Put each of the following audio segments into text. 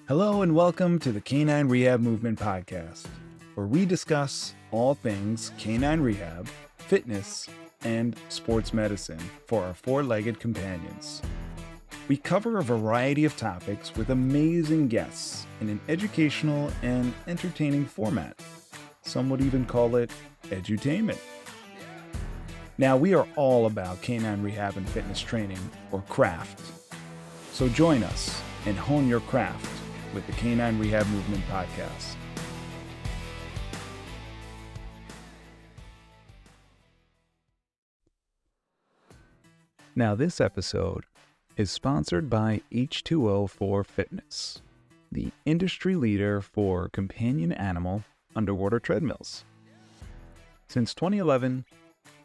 Hello and welcome to the Canine Rehab Movement Podcast, where we discuss all things canine rehab, fitness, and sports medicine for our four-legged companions. We cover a variety of topics with amazing guests in an educational and entertaining format. Some would even call it edutainment. Now, we are all about canine rehab and fitness training, or craft. So join us and hone your craft with the Canine Rehab Movement Podcast. Now, this episode is sponsored by H2O for Fitness, the industry leader for companion animal underwater treadmills. Since 2011,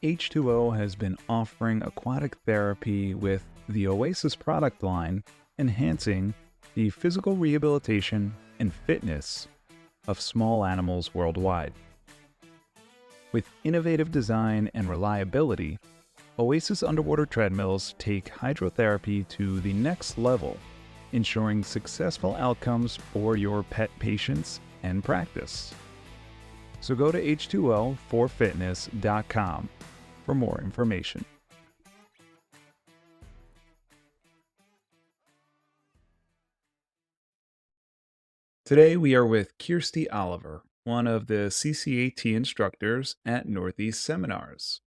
H2O has been offering aquatic therapy with the Oasis product line, enhancing the physical rehabilitation and fitness of small animals worldwide. With innovative design and reliability, Oasis underwater treadmills take hydrotherapy to the next level, ensuring successful outcomes for your pet patients and practice. So go to h2oforfitness.com for more information. Today we are with Kirsty Oliver, one of the CCAT instructors at Northeast Seminars.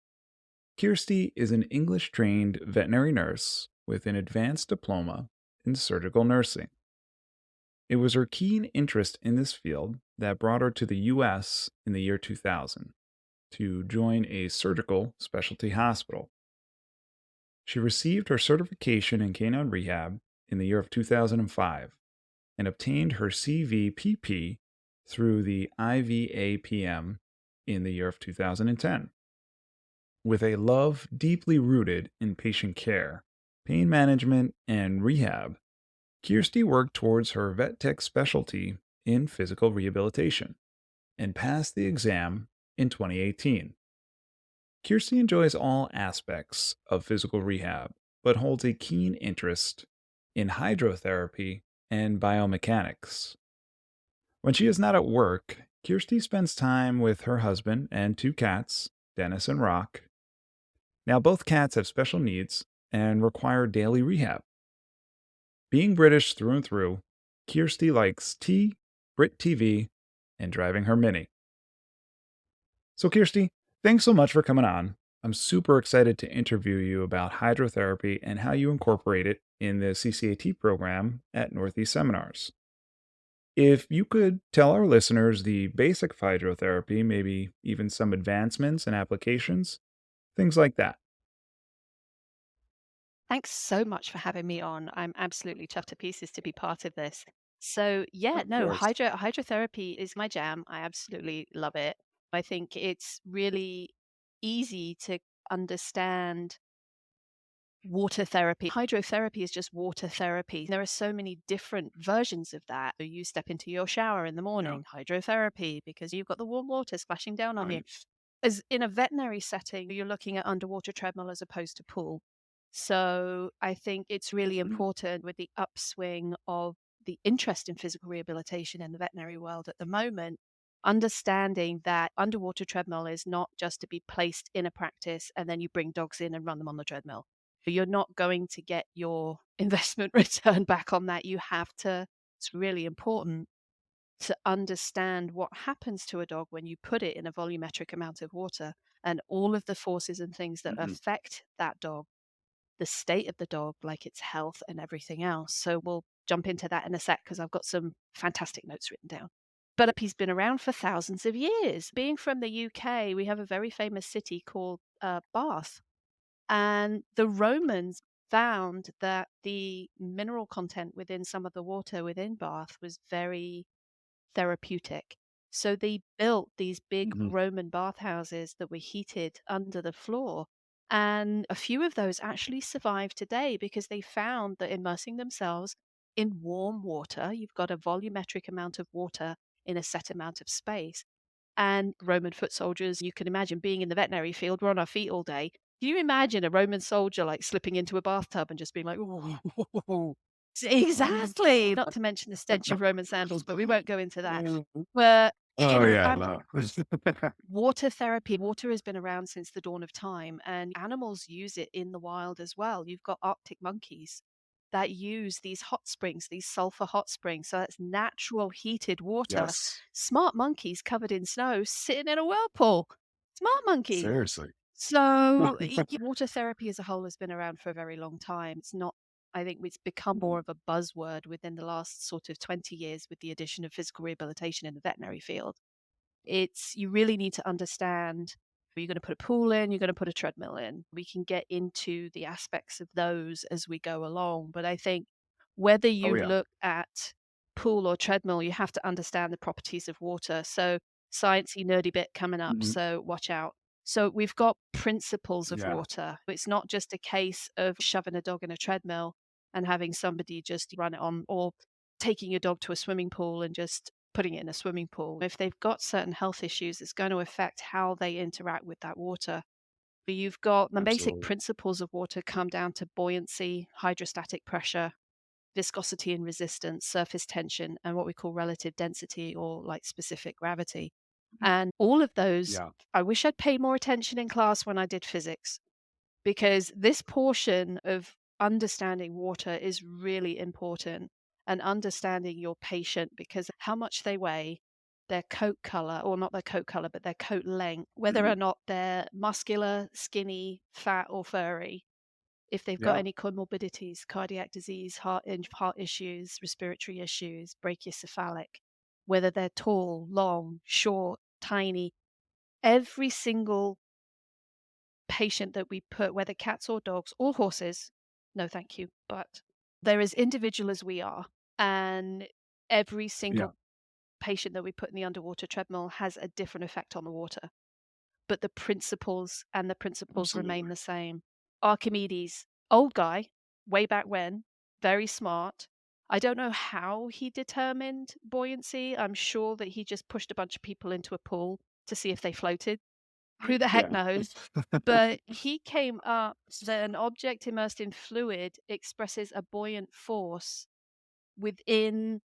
Kirsty is an English-trained veterinary nurse with an advanced diploma in surgical nursing. It was her keen interest in this field that brought her to the U.S. in the year 2000 to join a surgical specialty hospital. She received her certification in canine rehab in the year of 2005 and obtained her CVPP through the IVAPM in the year of 2010. With a love deeply rooted in patient care, pain management, and rehab, Kirsty worked towards her vet tech specialty in physical rehabilitation and passed the exam in 2018. Kirsty enjoys all aspects of physical rehab, but holds a keen interest in hydrotherapy and biomechanics. When she is not at work, Kirsty spends time with her husband and two cats, Dennis and Rock. Now, both cats have special needs and require daily rehab. Being British through and through, Kirsty likes tea, Brit TV, and driving her Mini. So, Kirsty, thanks so much for coming on. I'm super excited to interview you about hydrotherapy and how you incorporate it in the CCAT program at Northeast Seminars. If you could tell our listeners the basic of hydrotherapy, maybe even some advancements and applications, things like that. Thanks so much for having me on. I'm absolutely chuffed to pieces to be part of this. So yeah, Of no, course. hydrotherapy is my jam. I absolutely love it. I think it's really easy to understand water therapy. Hydrotherapy is just water therapy. There are so many different versions of that. So you step into your shower in the Yeah. morning, hydrotherapy, because you've got the warm water splashing down on you. Right. As in a veterinary setting, you're looking at underwater treadmill as opposed to pool. So I think it's really important with the upswing of the interest in physical rehabilitation in the veterinary world at the moment, understanding that underwater treadmill is not just to be placed in a practice and then you bring dogs in and run them on the treadmill. But you're not going to get your investment return back on that. You have to, it's really important to understand what happens to a dog when you put it in a volumetric amount of water and all of the forces and things that Mhm. affect that dog, the state of the dog, like its health and everything else. So we'll jump into that in a sec because I've got some fantastic notes written down. But he's been around for thousands of years. Being from the UK, we have a very famous city called Bath. And the Romans found that the mineral content within some of the water within Bath was very therapeutic. So they built these big Mhm. Roman bathhouses that were heated under the floor. And a few of those actually survive today because they found that immersing themselves in warm water, you've got a volumetric amount of water in a set amount of space. And Roman foot soldiers, you can imagine being in the veterinary field, we're on our feet all day. Can you imagine a Roman soldier like slipping into a bathtub and just being like, "Ooh." Exactly. Not to mention the stench of Roman sandals, but we won't go into that. Mm. But, Oh, yeah, no. water therapy, water has been around since the dawn of time, and animals use it in the wild as well. You've got Arctic monkeys that use these hot springs, these sulfur hot springs. So that's natural heated water. Yes. Smart monkeys covered in snow sitting in a whirlpool. Smart monkey. Seriously. So, water therapy as a whole has been around for a very long time. It's not, I think it's become more of a buzzword within the last sort of 20 years with the addition of physical rehabilitation in the veterinary field. It's, you really need to understand, you're going to put a pool in, you're going to put a treadmill in. We can get into the aspects of those as we go along. But I think whether Oh, you yeah. look at pool or treadmill, you have to understand the properties of water. So, sciencey, nerdy bit coming up. Mhm. So, watch out. So, we've got principles of Yeah. water. It's not just a case of shoving a dog in a treadmill and having somebody just run it on, or taking your dog to a swimming pool and just putting it in a swimming pool. If they've got certain health issues, it's going to affect how they interact with that water. But you've got the basic Absolutely. principles of water come down to buoyancy, hydrostatic pressure, viscosity and resistance, surface tension, and what we call relative density or like specific gravity. And all of those, Yeah. I wish I'd paid more attention in class when I did physics, because this portion of understanding water is really important, and understanding your patient, because how much they weigh, their coat color, or not their coat color, but their coat length, whether or Mhm. not they're muscular, skinny, fat, or furry, if they've got Yeah. any comorbidities, cardiac disease, heart issues, respiratory issues, brachiocephalic, whether they're tall, long, short, tiny, every single patient that we put, whether cats or dogs or horses, no thank you, but they're as individual as we are. And every Yeah. single patient that we put in the underwater treadmill has a different effect on the water. But the principles remain Absolutely. the same. Archimedes, old guy, way back when, very smart. I don't know how he determined buoyancy. I'm sure that he just pushed a bunch of people into a pool to see if they floated. Who the heck Yeah. knows? But he came up that an object immersed in fluid expresses a buoyant force within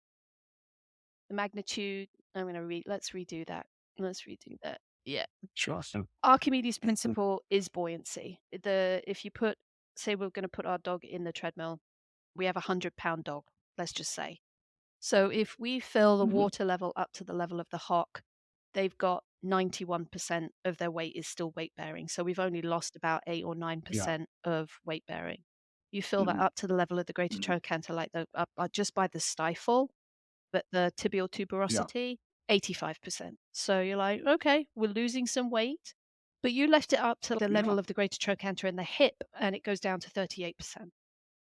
the magnitude. Let's redo that. Let's redo that. Yeah. Sure. Archimedes' principle is buoyancy. If you put, say we're going to put our dog in the treadmill, we have a 100-pound dog, let's just say. So if we fill the Mhm. water level up to the level of the hock, they've got 91% of their weight is still weight bearing. So we've only lost about 8 or Yeah. 9% of weight bearing. You fill that Mhm. up to the level of the greater Mhm. trochanter, like just by the stifle, but the tibial Yeah. tuberosity, 85%. So you're like, okay, we're losing some weight, but you left it up to the Yeah. level of the greater trochanter in the hip, and it goes down to 38%.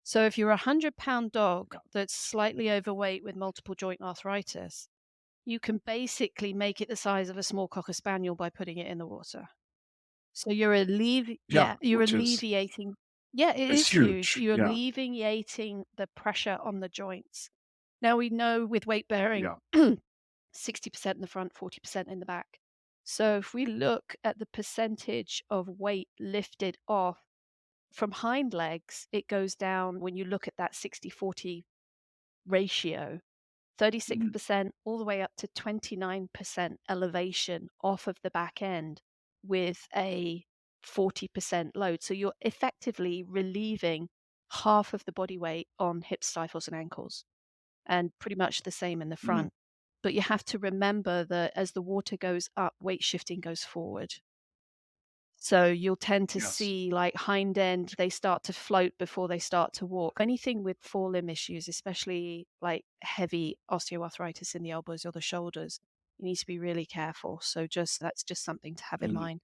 So if you're a 100-pound dog Yeah. that's slightly overweight with multiple joint arthritis, you can basically make it the size of a small cocker spaniel by putting it in the water. So Yeah. you're Which is alleviating. Yeah, it it's is huge. huge. You're Yeah. alleviating the pressure on the joints. Now we know with weight bearing, Yeah. 60% in the front, 40% in the back. So if we look at the percentage of weight lifted off from hind legs, it goes down when you look at that 60-40 ratio, Mhm. 36% all the way up to 29% elevation off of the back end with a 40% load. So you're effectively relieving half of the body weight on hips, stifles, and ankles, and pretty much the same in the Mhm. front. But you have to remember that as the water goes up, weight shifting goes forward. So you'll tend to Yes. see like hind end, they start to float before they start to walk. Anything with forelimb issues, especially like heavy osteoarthritis in the elbows or the shoulders, you need to be really careful. So that's just something to have in Mhm. mind.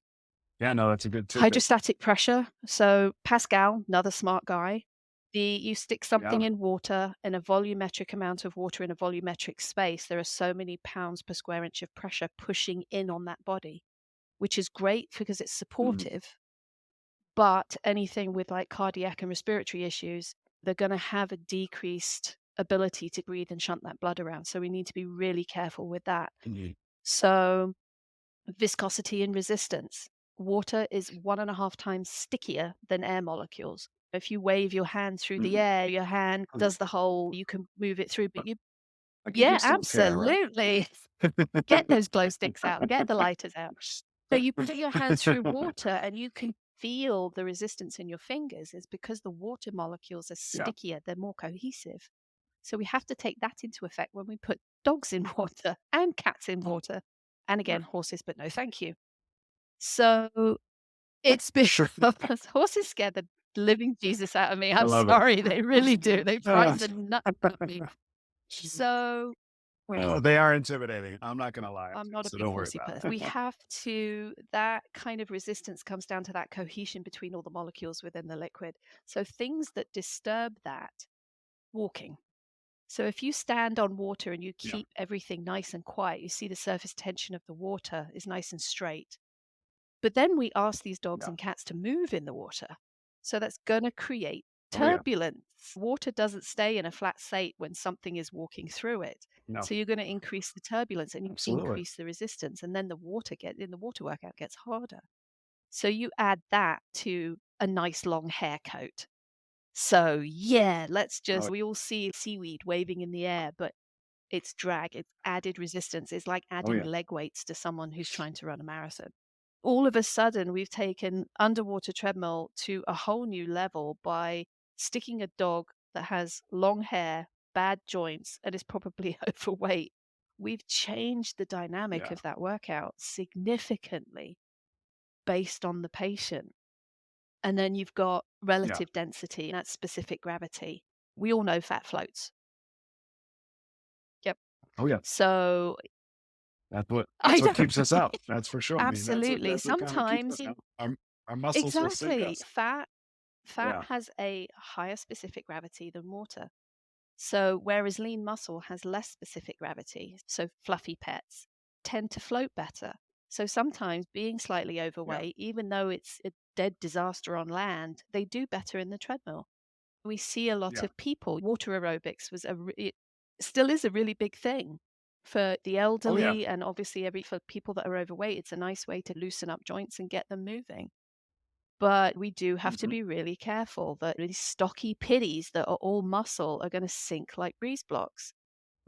Yeah, no, that's a good tidbit. Hydrostatic pressure. So Pascal, another smart guy. You stick something Yeah. in water, in a volumetric amount of water in a volumetric space, there are so many pounds per square inch of pressure pushing in on that body, which is great because it's Mhm. supportive. But anything with like cardiac and respiratory issues, they're going to have a decreased ability to breathe and shunt that blood around. So we need to be really careful with that. Mhm. So viscosity and resistance. Water is 1.5 times stickier than air molecules. If you wave your hand through the air, your hand does the whole, you can move it through, but you, yeah, absolutely. Get those glow sticks out, get the lighters out. So you put your hand through water and you can feel the resistance in your fingers. Is because the water molecules are stickier, they're more cohesive. So we have to take that into effect when we put dogs in water and cats in water. And again, horses, but no thank you. So it's been horses scare the living Jesus out of me. I'm sorry, they really do. They frighten the nut out of me. So well, they are intimidating. I'm not going to lie. I'm not a So big don't worry horsey about person. it. We have to, that kind of resistance comes down to that cohesion between all the molecules within the liquid. So things that disturb that, walking. So if you stand on water and you keep everything nice and quiet, you see the surface tension of the water is nice and straight. But then we ask these dogs and cats to move in the water. So that's going to create turbulence. Water doesn't stay in a flat state when something is walking through it. No. So you're going to increase the turbulence and increase the resistance. And then the water workout gets harder. So you add that to a nice long hair coat. So yeah, we all see seaweed waving in the air, but it's drag, it's added resistance. It's like adding leg weights to someone who's trying to run a marathon. All of a sudden, we've taken underwater treadmill to a whole new level by sticking a dog that has long hair, bad joints, and is probably overweight. We've changed the dynamic of that workout significantly based on the patient. And then you've got relative density, and that's specific gravity. We all know fat floats. Yep. Oh, yeah. So that's what keeps us out. That's for sure. Absolutely. I mean, sometimes our muscles will sink exactly. us. Fat has a higher specific gravity than water. So whereas lean muscle has less specific gravity, so fluffy pets tend to float better. So sometimes being slightly overweight, even though it's a dead disaster on land, they do better in the treadmill. We see a lot of people. Water aerobics it still is a really big thing for the elderly, and obviously for people that are overweight. It's a nice way to loosen up joints and get them moving. But we do have to be really careful that these stocky pitties that are all muscle are going to sink like breeze blocks.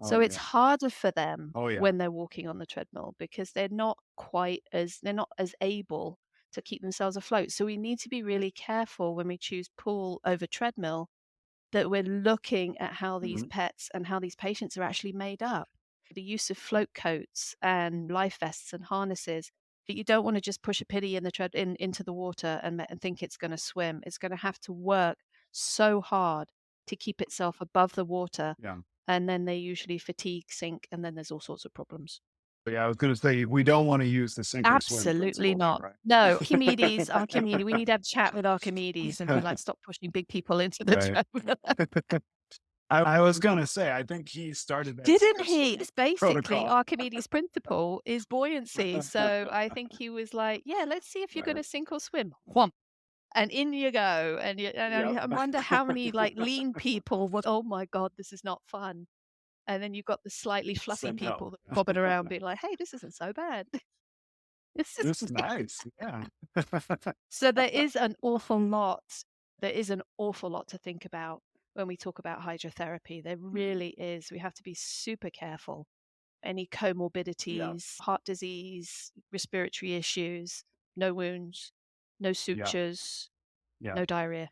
So it's harder for them when they're walking on the treadmill because they're not as able to keep themselves afloat. So we need to be really careful when we choose pool over treadmill that we're looking at how these pets and how these patients are actually made up. The use of float coats and life vests and harnesses. But you don't want to just push a pitty into the water and think it's going to swim. It's going to have to work so hard to keep itself above the water. And then they usually fatigue, sink, and then there's all sorts of problems. But I was going to say, we don't want to use the sink or swim. Absolutely not. Right? No, Archimedes, we need to have a chat with Archimedes and be like, stop pushing big people into the treadmill. I was going to say, I think he started that. Didn't he? It's basically Archimedes' principle is buoyancy. So I think he was like, yeah, let's see if you're going to sink or swim. Whomp. And in you go. And I wonder how many like lean people would, oh my God, this is not fun. And then you've got the slightly fluffy people that are bobbing around being like, hey, this isn't so bad. This is nice. Yeah. So there is an awful lot to think about when we talk about hydrotherapy. There really is. We have to be super careful. Any comorbidities, heart disease, respiratory issues, no wounds, no sutures, no diarrhea.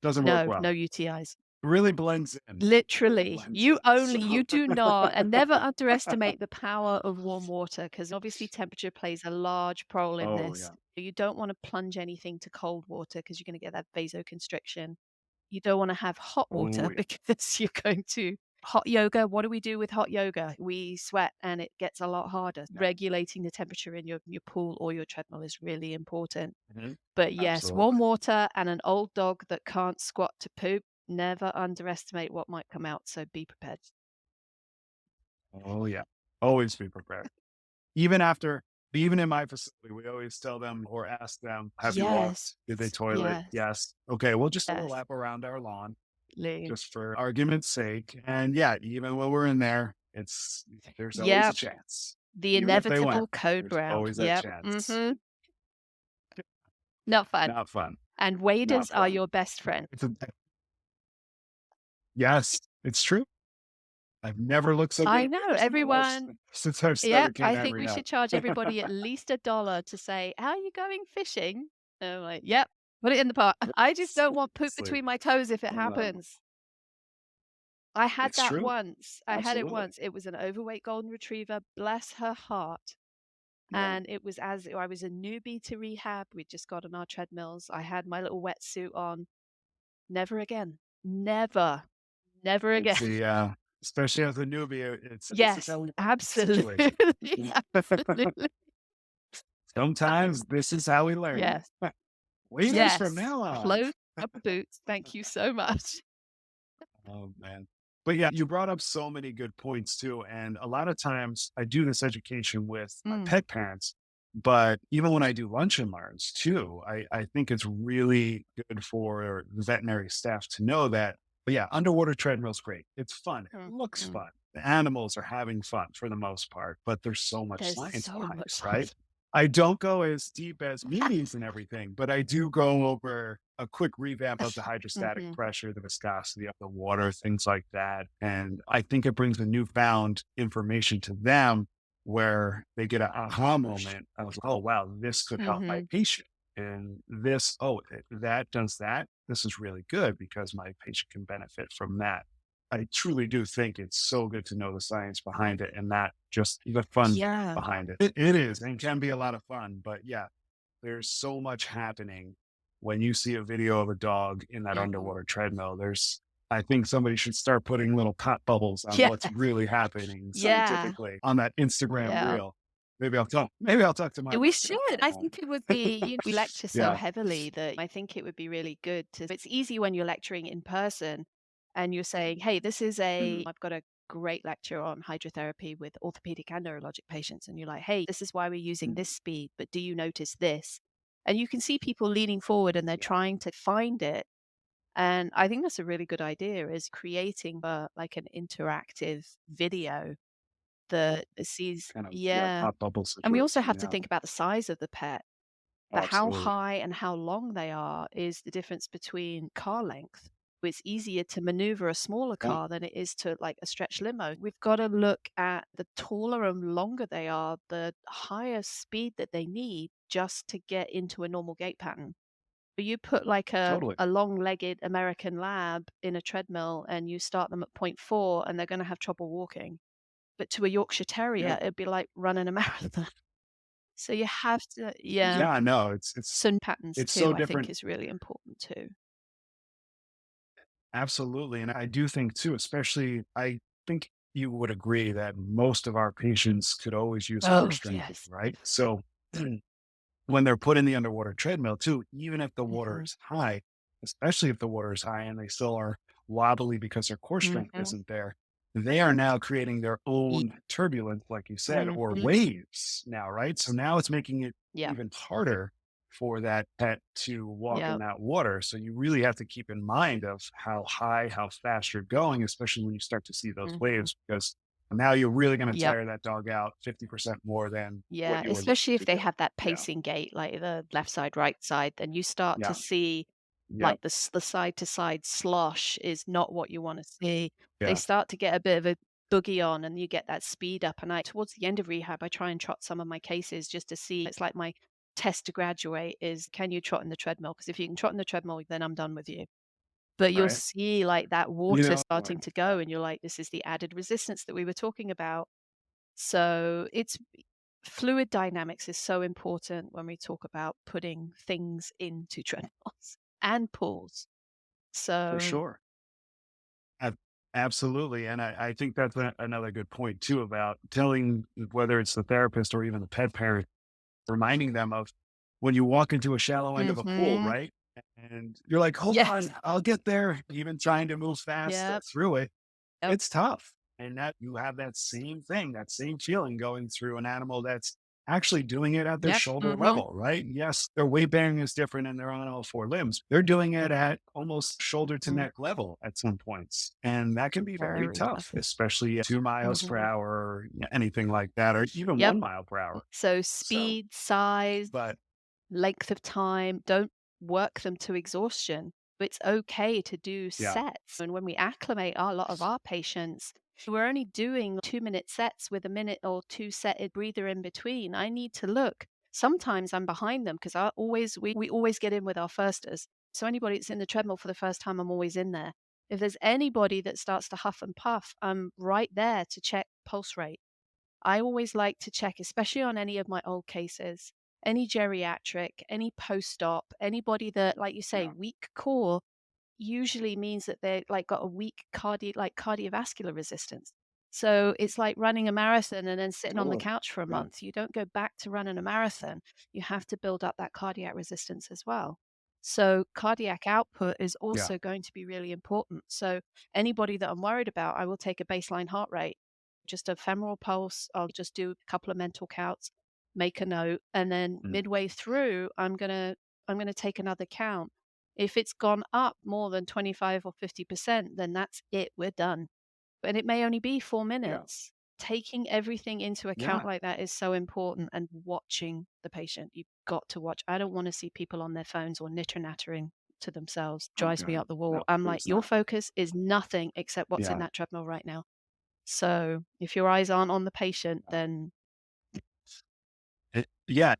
Doesn't work well. No UTIs. Really blends in. Literally. You do not, and never underestimate the power of warm water, because obviously temperature plays a large role in this. You don't want to plunge anything to cold water because you're going to get that vasoconstriction. You don't want to have hot water because you're going to hot yoga. What do we do with hot yoga? We sweat and it gets a lot harder. Regulating the temperature in your pool or your treadmill is really important. But yes, warm water and an old dog that can't squat to poop. Never underestimate what might come out, so be prepared. Oh, yeah. Always be prepared. Even in my facility, we always tell them or ask them, have you walked? Did they toilet? Yes. Okay, we'll just do a lap around our lawn, just for argument's sake. And even when we're in there, there's always a chance. The inevitable code round. Always a chance. Not fun. Not fun. And waders are your best friend. Yes, it's true. I've never looked so good. I know, everyone. Since I've Yeah, started I Canine think we Rehab. should charge everybody at least $1 to say, "How are you going fishing?" And I'm like, "Yep, put it in the pot." I just don't want poop Seriously. between my toes if it happens. I had It's that true. once. I had it Absolutely. once. It was an overweight golden retriever, bless her heart. Yeah. And it was as I was a newbie to rehab. We'd just got on our treadmills. I had my little wetsuit on. Never again. Never. Never again. Especially as a newbie, this is Yes, how we absolutely. Absolutely. Sometimes this is how we learn. Yes. Waders from now on. Close up boots. Thank you so much. Oh, man. But yeah, you brought up so many good points too. And a lot of times I do this education with my pet parents, but even when I do lunch and learns too, I think it's really good for the veterinary staff to know that, but yeah, underwater treadmill's great. It's fun. It looks fun. The animals are having fun for the most part, but there's so much science behind it, right? I don't go as deep as meetings and everything, but I do go over a quick revamp of the hydrostatic pressure, the viscosity of the water, things like that. And I think it brings a newfound information to them where they get an aha moment. I was, oh, wow, this could help my patient. And this, that does that. This is really good because my patient can benefit from that. I truly do think it's so good to know the science behind it and not just the fun behind it. It is and can be a lot of fun, but yeah, there's so much happening when you see a video of a dog in that underwater treadmill. I think somebody should start putting little pop bubbles on what's really happening scientifically on that Instagram reel. Maybe I'll talk to my. We should. I think it would be, we lecture so heavily that I think it would be really good it's easy when you're lecturing in person and you're saying, hey, I've got a great lecture on hydrotherapy with orthopedic and neurologic patients. And you're like, hey, this is why we're using this speed, but do you notice this? And you can see people leaning forward and they're trying to find it. And I think that's a really good idea, is creating like an interactive video that sees, kind of pop bubbles. And we also have to think about the size of the pet. How Absolutely. high and how long they are is the difference between car length. It's easier to maneuver a smaller car than it is to like a stretch limo. We've got to look at the taller and longer they are, the higher speed that they need just to get into a normal gait pattern. But you put like a long-legged American lab in a treadmill and you start them at 0.4 and they're going to have trouble walking. But to a Yorkshire Terrier, it'd be like running a marathon. So you have to, Yeah, no, it's sun patterns it's too, so I different. think is really important too. Absolutely. And I do think too, especially, I think you would agree that most of our patients could always use core strength, right? So when they're put in the underwater treadmill too, even if the water is high, especially if the water is high and they still are wobbly because their core strength isn't there, they are now creating their own turbulence, like you said, or waves now, right? So now it's making it even harder for that pet to walk in that water. So you really have to keep in mind of how high, how fast you're going, especially when you start to see those waves, because now you're really going to tire that dog out 50% more than what you were especially if looking they to do. have that pacing gait, like the left side, right side, then you start to see like the side to side slosh is not what you want to see. They start to get a bit of a boogie on and you get that speed up. And towards the end of rehab, I try and trot some of my cases just to see. It's like my test to graduate is, can you trot in the treadmill? Because if you can trot in the treadmill, then I'm done with you. But you'll see like that water starting to go and you're like, this is the added resistance that we were talking about. So it's fluid dynamics is so important when we talk about putting things into treadmills and pools. So for sure. Absolutely. And I think that's another good point too, about telling, whether it's the therapist or even the pet parent, reminding them of when you walk into a shallow end of a pool, right? And you're like, hold on, I'll get there. Even trying to move fast through it. It's tough. And that you have that same thing, that same feeling going through an animal that's actually doing it at their shoulder level, right? Yes, their weight bearing is different and they're on all four limbs. They're doing it at almost shoulder to neck level at some points. And that can be very tough, especially at 2 miles per hour or anything like that, or even 1 mile per hour. So speed, size, length of time. Don't work them to exhaustion. But it's okay to do sets. And when we acclimate a lot of our patients, we're only doing 2-minute sets with a minute or two set breather in between. I need to look. Sometimes I'm behind them because we always get in with our firsters. So anybody that's in the treadmill for the first time, I'm always in there. If there's anybody that starts to huff and puff, I'm right there to check pulse rate. I always like to check, especially on any of my old cases, any geriatric, any post-op, anybody that, like you say, weak core usually means that they like got a weak cardiovascular resistance. So it's like running a marathon and then sitting on the couch for a month. You don't go back to running a marathon. You have to build up that cardiac resistance as well. So cardiac output is also going to be really important. So anybody that I'm worried about, I will take a baseline heart rate, just a femoral pulse. I'll just do a couple of mental counts, make a note, and then midway through, I'm gonna take another count. If it's gone up more than 25 or 50%, then that's it. We're done. And it may only be 4 minutes. Taking everything into account like that is so important, and watching the patient. You've got to watch. I don't want to see people on their phones or nitter-nattering to themselves. Drives me up the wall. I'm like, your focus is nothing except what's in that treadmill right now. So if your eyes aren't on the patient, then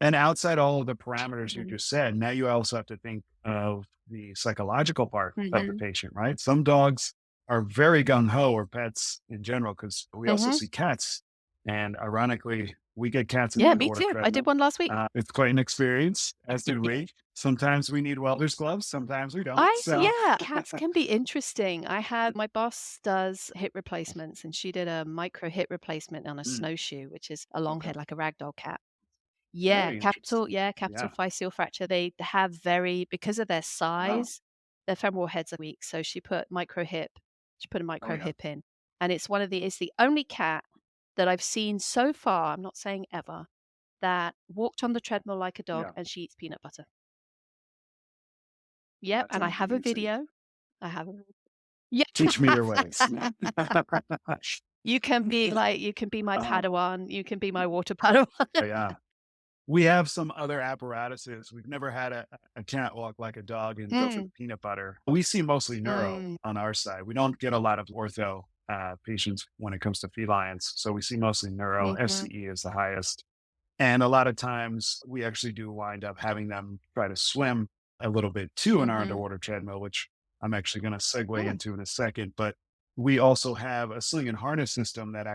and outside all of the parameters you just said, now you also have to think of the psychological part of the patient, right? Some dogs are very gung-ho, or pets in general, because we also see cats. And ironically, we get cats in the me too. I did one last week. It's quite an experience, as did we. Sometimes we need welder's gloves, sometimes we don't. Cats can be interesting. My boss does hip replacements, and she did a micro hip replacement on a snowshoe, which is a long head, like a ragdoll cat. Capital physeal fracture. They have because of their size, their femoral heads are weak. So she put a micro hip in. And it's the only cat that I've seen so far, I'm not saying ever, that walked on the treadmill like a dog and she eats peanut butter. Yep. And I have a video. Teach me your ways. You can be my Padawan. You can be my water Padawan. We have some other apparatuses. We've never had a cat walk like a dog and go for the peanut butter. We see mostly neuro on our side. We don't get a lot of ortho patients when it comes to felines. So we see mostly neuro. FCE is the highest. And a lot of times we actually do wind up having them try to swim a little bit too in our underwater treadmill, which I'm actually going to segue into in a second. But we also have a sling and harness system that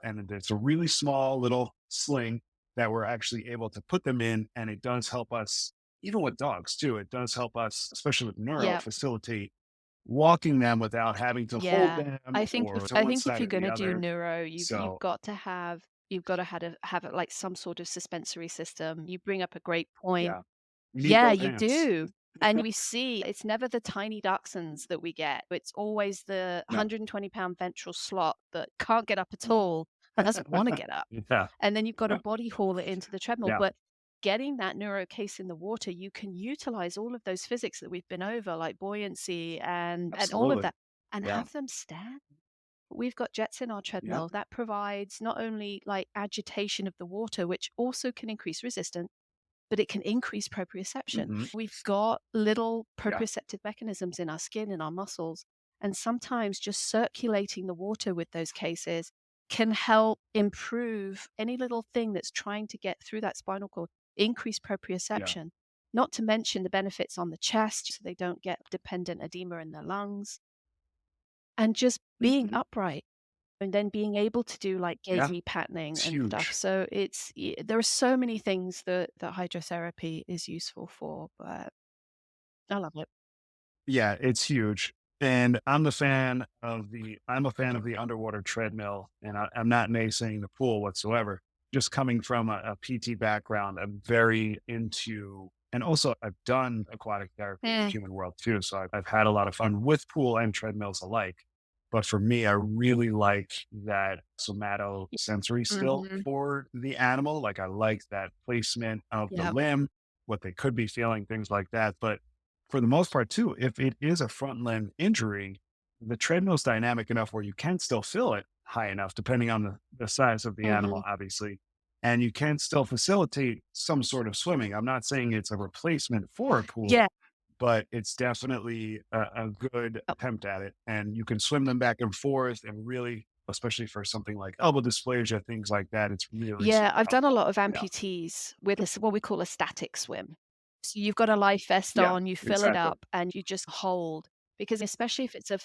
and it's a really small little sling that we're actually able to put them in. And it does help us, even with dogs too, it does help us, especially with neuro, facilitate walking them without having to hold them. I think if you're going to do neuro, you've got to have it like some sort of suspensory system. You bring up a great point. You do. And we see it's never the tiny dachshunds that we get. It's always the 120-pound ventral slot that can't get up at all. Doesn't want to get up. And then you've got to body haul it into the treadmill. But getting that neuro case in the water, you can utilize all of those physics that we've been over, like buoyancy and all of that, and have them stand. We've got jets in our treadmill that provides not only like agitation of the water, which also can increase resistance, but it can increase proprioception. We've got little proprioceptive mechanisms in our skin, in our muscles. And sometimes just circulating the water with those cases can help improve any little thing that's trying to get through that spinal cord, increase proprioception, not to mention the benefits on the chest, so they don't get dependent edema in their lungs. And just being upright, and then being able to do like gaze repatterning and huge stuff. So there are so many things that hydrotherapy is useful for, but I love it. Yeah, it's huge. And I'm a fan of the underwater treadmill, and I'm not naysaying the pool whatsoever. Just coming from a PT background, I'm very into, and also I've done aquatic therapy in the human world too. So I've had a lot of fun with pool and treadmills alike. But for me, I really like that somatosensory still for the animal. Like I like that placement of the limb, what they could be feeling, things like that. But for the most part too, if it is a front limb injury, the treadmill's dynamic enough where you can still feel it high enough, depending on the size of the animal, obviously. And you can still facilitate some sort of swimming. I'm not saying it's a replacement for a pool, but it's definitely a good attempt at it. And you can swim them back and forth and really, especially for something like elbow dysplasia, things like that, it's really Yeah, super I've done a helpful. lot of Yeah. amputees with this, what we call a static swim. So you've got a life vest Yeah, on, you fill it exactly. up, and you just hold. Because especially if it's a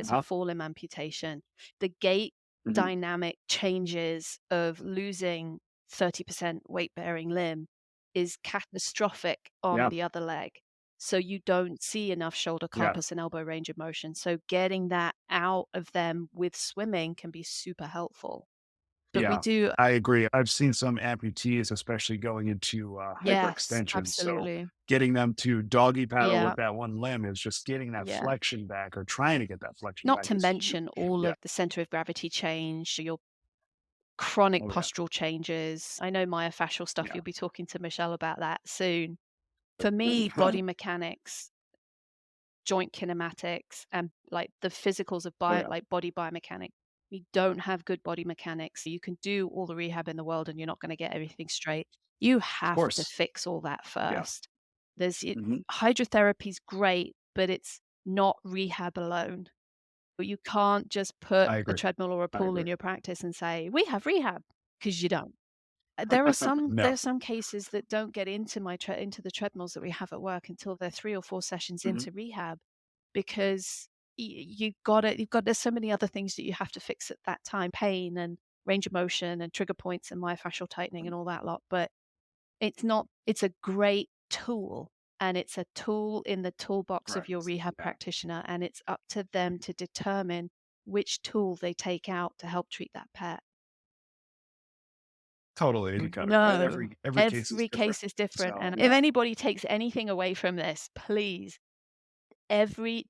Uh-huh. forelimb amputation, the gait Mhm. dynamic changes of losing 30% weight bearing limb is catastrophic on Yeah. the other leg. So you don't see enough shoulder Yeah. carpus and elbow range of motion. So getting that out of them with swimming can be super helpful. But we Yeah, do. I agree. I've seen some amputees, especially going into Yes, hyperextension. So absolutely. getting them to doggy paddle Yeah, with that one limb is just getting that yeah. flexion back or trying to get that flexion Not back to is huge. mention all Yeah. of the center of gravity change, your chronic Oh yeah. postural changes. I know myofascial stuff, Yeah. you'll be talking to Michelle about that soon. For me, body mechanics, joint kinematics, and like the physicals of Oh yeah. like body biomechanics. We don't have good body mechanics. You can do all the rehab in the world and you're not going to get everything straight. You Of have to course. fix all that Yeah. first. Hmm. Hydrotherapy is great, but it's not rehab alone. You can't just put I a agree. treadmill or a I pool agree. in your practice and say, "We have rehab," because you don't. There No. are some cases that don't get into into the treadmills that we have at work until they're 3 or 4 sessions Hmm. into rehab because you've got there's so many other things that you have to fix at that time, pain and range of motion and trigger points and myofascial tightening and all that lot, but it's a great tool, and it's a tool in the toolbox of Right. your rehab Yeah. practitioner, and it's up to them to determine which tool they take out to help treat that pet. Totally. You got it right. No, Every case is every different. case is different, So and if yeah. anybody takes anything away from this, please,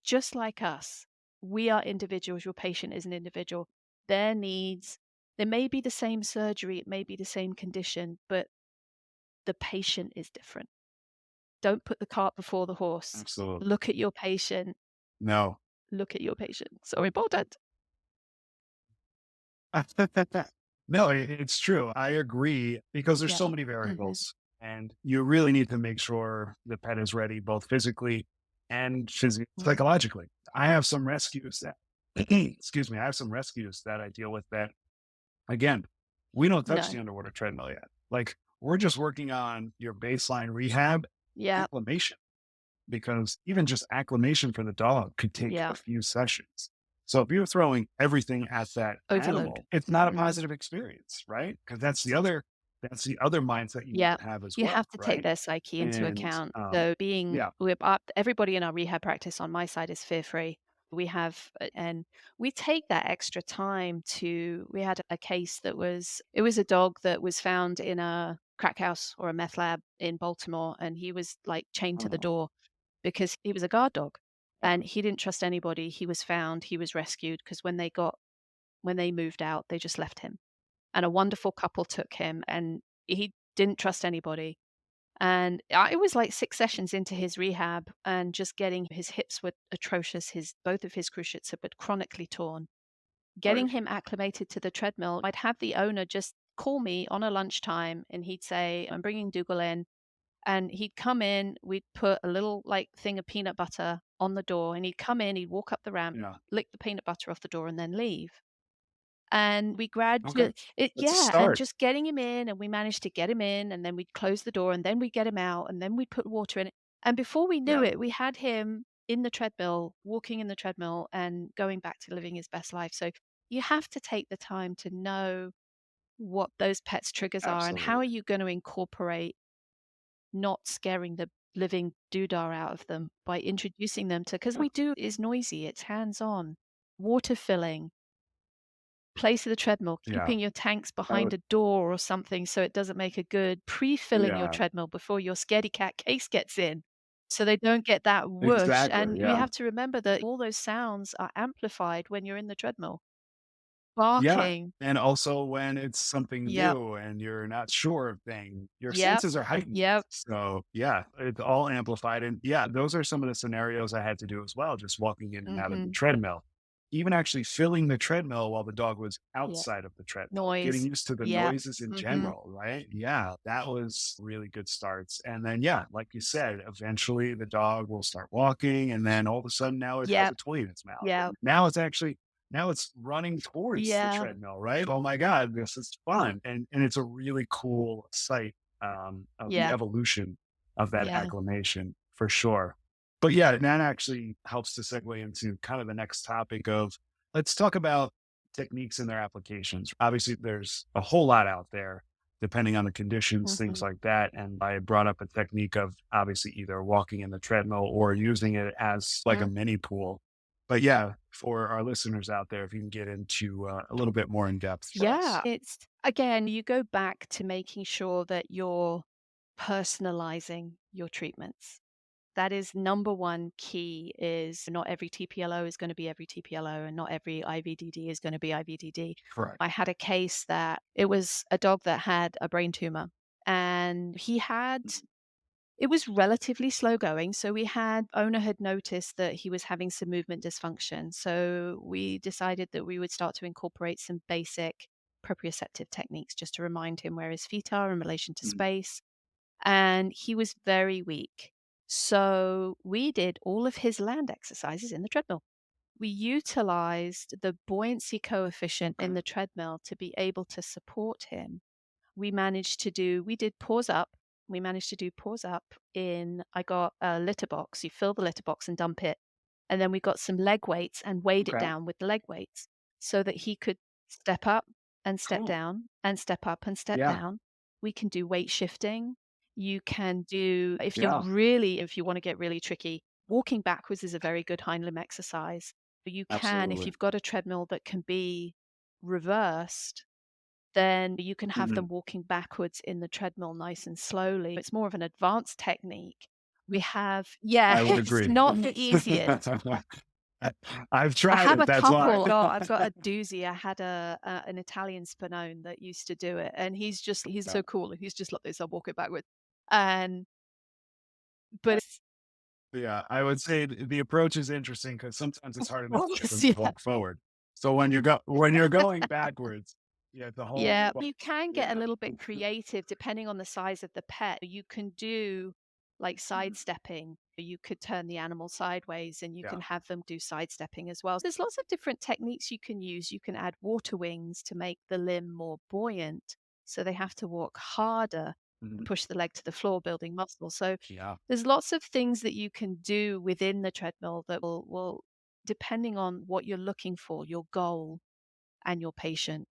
just like us, we are individuals, your patient is an individual. Their needs, there may be the same surgery, it may be the same condition, but the patient is different. Don't put the cart before the horse. Absolutely. Look at your patient. No. Look at your patient. So important. No, it's true. I agree because there's Yeah. so many Mhm. variables, and you really need to make sure the pet is ready both physically and Mm. psychologically. I have some rescues that, excuse me, I have some rescues that I deal with that, again, we don't touch No. the underwater treadmill yet. Like, we're just working on your baseline rehab Yeah. acclimation because even just acclimation for the dog could take Yeah. a few sessions. So if you're throwing everything at that Overload. animal, it's not a Mm. positive experience, right? Because that's the other mindset you need Yeah. to have as You well, have to take right? their psyche into And account. So being yeah. we're up everybody in our rehab practice on my side is fear-free. We have and we take that extra time to we had a case that was it was a dog that was found in a crack house or a meth lab in Baltimore, and he was, like, chained to the Oh, door because he was a guard dog, wow. and he didn't trust anybody. He was found, he was rescued because when they moved out, they just left him, and a wonderful couple took him, and he didn't trust anybody. And it was like 6 sessions into his rehab and just getting his hips were atrocious, his both of his cruciates had been chronically torn. Right. Getting him acclimated to the treadmill, I'd have the owner just call me on a lunchtime, and he'd say, "I'm bringing Dougal in." And he'd come in, we'd put a little, like, thing of peanut butter on the door, and he'd come in, he'd walk up the ramp, Yeah. lick the peanut butter off the door, and then leave. And we Okay. gradually That's a and start. just getting him in, and we managed to get him in, and then we'd close the door, and then we'd get him out, and then we'd put water in it. And before we knew Yeah. it, we had him in the treadmill, walking in the treadmill and going back to living his best life. So you have to take the time to know what those pets' triggers are and how are Absolutely. you gonna incorporate not scaring the living doodah out of them by introducing them to because Yeah. we do is noisy, it's hands-on, water filling, place of the treadmill, Yeah. keeping your tanks That behind would, a door or something so it doesn't make a good, pre-filling your yeah. treadmill before your scaredy cat case gets in, so they don't get that whoosh, Exactly. and we Yeah. have to remember that all those sounds are amplified when you're in the treadmill. Yeah, Barking. and also when it's something Yep. new and you're not sure of things, your Yep. senses are heightened. Yep. So, yeah, it's all amplified, and yeah, those are some of the scenarios I had to do as well, just walking in and out of the Mhm. treadmill. even actually filling the treadmill while the dog was outside of the treadmill, getting Noise. used to the Yeah. noises in general, right? Yeah, that was really good starts. And then, yeah, like you said, eventually the dog will start walking, and then all of a sudden now it has Yeah. a toy in its mouth. Yeah. Now it's running towards the Yeah. treadmill, right? Oh my God, this is fun. And it's a really cool sight of the Yeah. evolution of that Yeah. acclimation for sure. But yeah, that actually helps to segue into kind of the next topic of let's talk about techniques and their applications. Obviously, there's a whole lot out there depending on the conditions, things like that. And I brought up a technique of obviously either walking in the treadmill or using it as like a mini pool. But yeah, for our listeners out there, if you can get into a little bit more in depth. Yeah. It's again, you go back to making sure that you're personalizing your treatments. That is number one key is not every TPLO is going to be every TPLO and not every IVDD is going to be IVDD. Correct. I had a case that it was a dog that had a brain tumor and it was relatively slow going. So owner had noticed that he was having some movement dysfunction. So we decided that we would start to incorporate some basic proprioceptive techniques just to remind him where his feet are in relation to space. And he was very weak. So we did all of his land exercises in the treadmill. We utilized the buoyancy coefficient in the treadmill to be able to support him. We did pause up. We managed to do pause up I got a litter box. You fill the litter box and dump it. And then we got some leg weights and weighed it down with the leg weights so that he could step up and step down and step up and step down. We can do weight shifting. You can do, if you want to get really tricky, walking backwards is a very good hind limb exercise. But you can, if you've got a treadmill that can be reversed, then you can have them walking backwards in the treadmill nice and slowly. It's more of an advanced technique. I would It's agree. not the easiest. I've tried it. That's why. I've got a doozy. I had an Italian Spinone that used to do it, and he's so cool. He's just like this. I'll walk it backwards, but Yeah, I would say the approach is interesting because sometimes it's hard enough to get them yeah. to walk forward. So when you're going backwards, the whole Yeah, you can get a little bit creative depending on the size of the pet. You can do like sidestepping. You could turn the animal sideways and you can have them do sidestepping as well. There's lots of different techniques you can use. You can add water wings to make the limb more buoyant. So they have to walk harder, push the leg to the floor, building muscle. So there's lots of things that you can do within the treadmill that will depending on what you're looking for, your goal and your patient.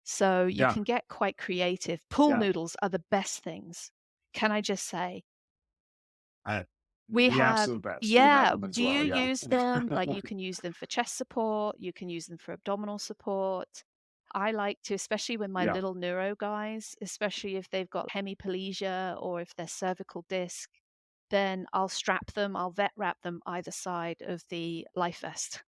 So you can get quite creative. Pool noodles are the best things. Can I just say? We The have, absolute best. We have them as do you well, use them? Like you can use them for chest support, you can use them for abdominal support. I like to, especially with my little neuro guys, especially if they've got hemiplegia or if they're cervical disc, then I'll vet wrap them either side of the life vest.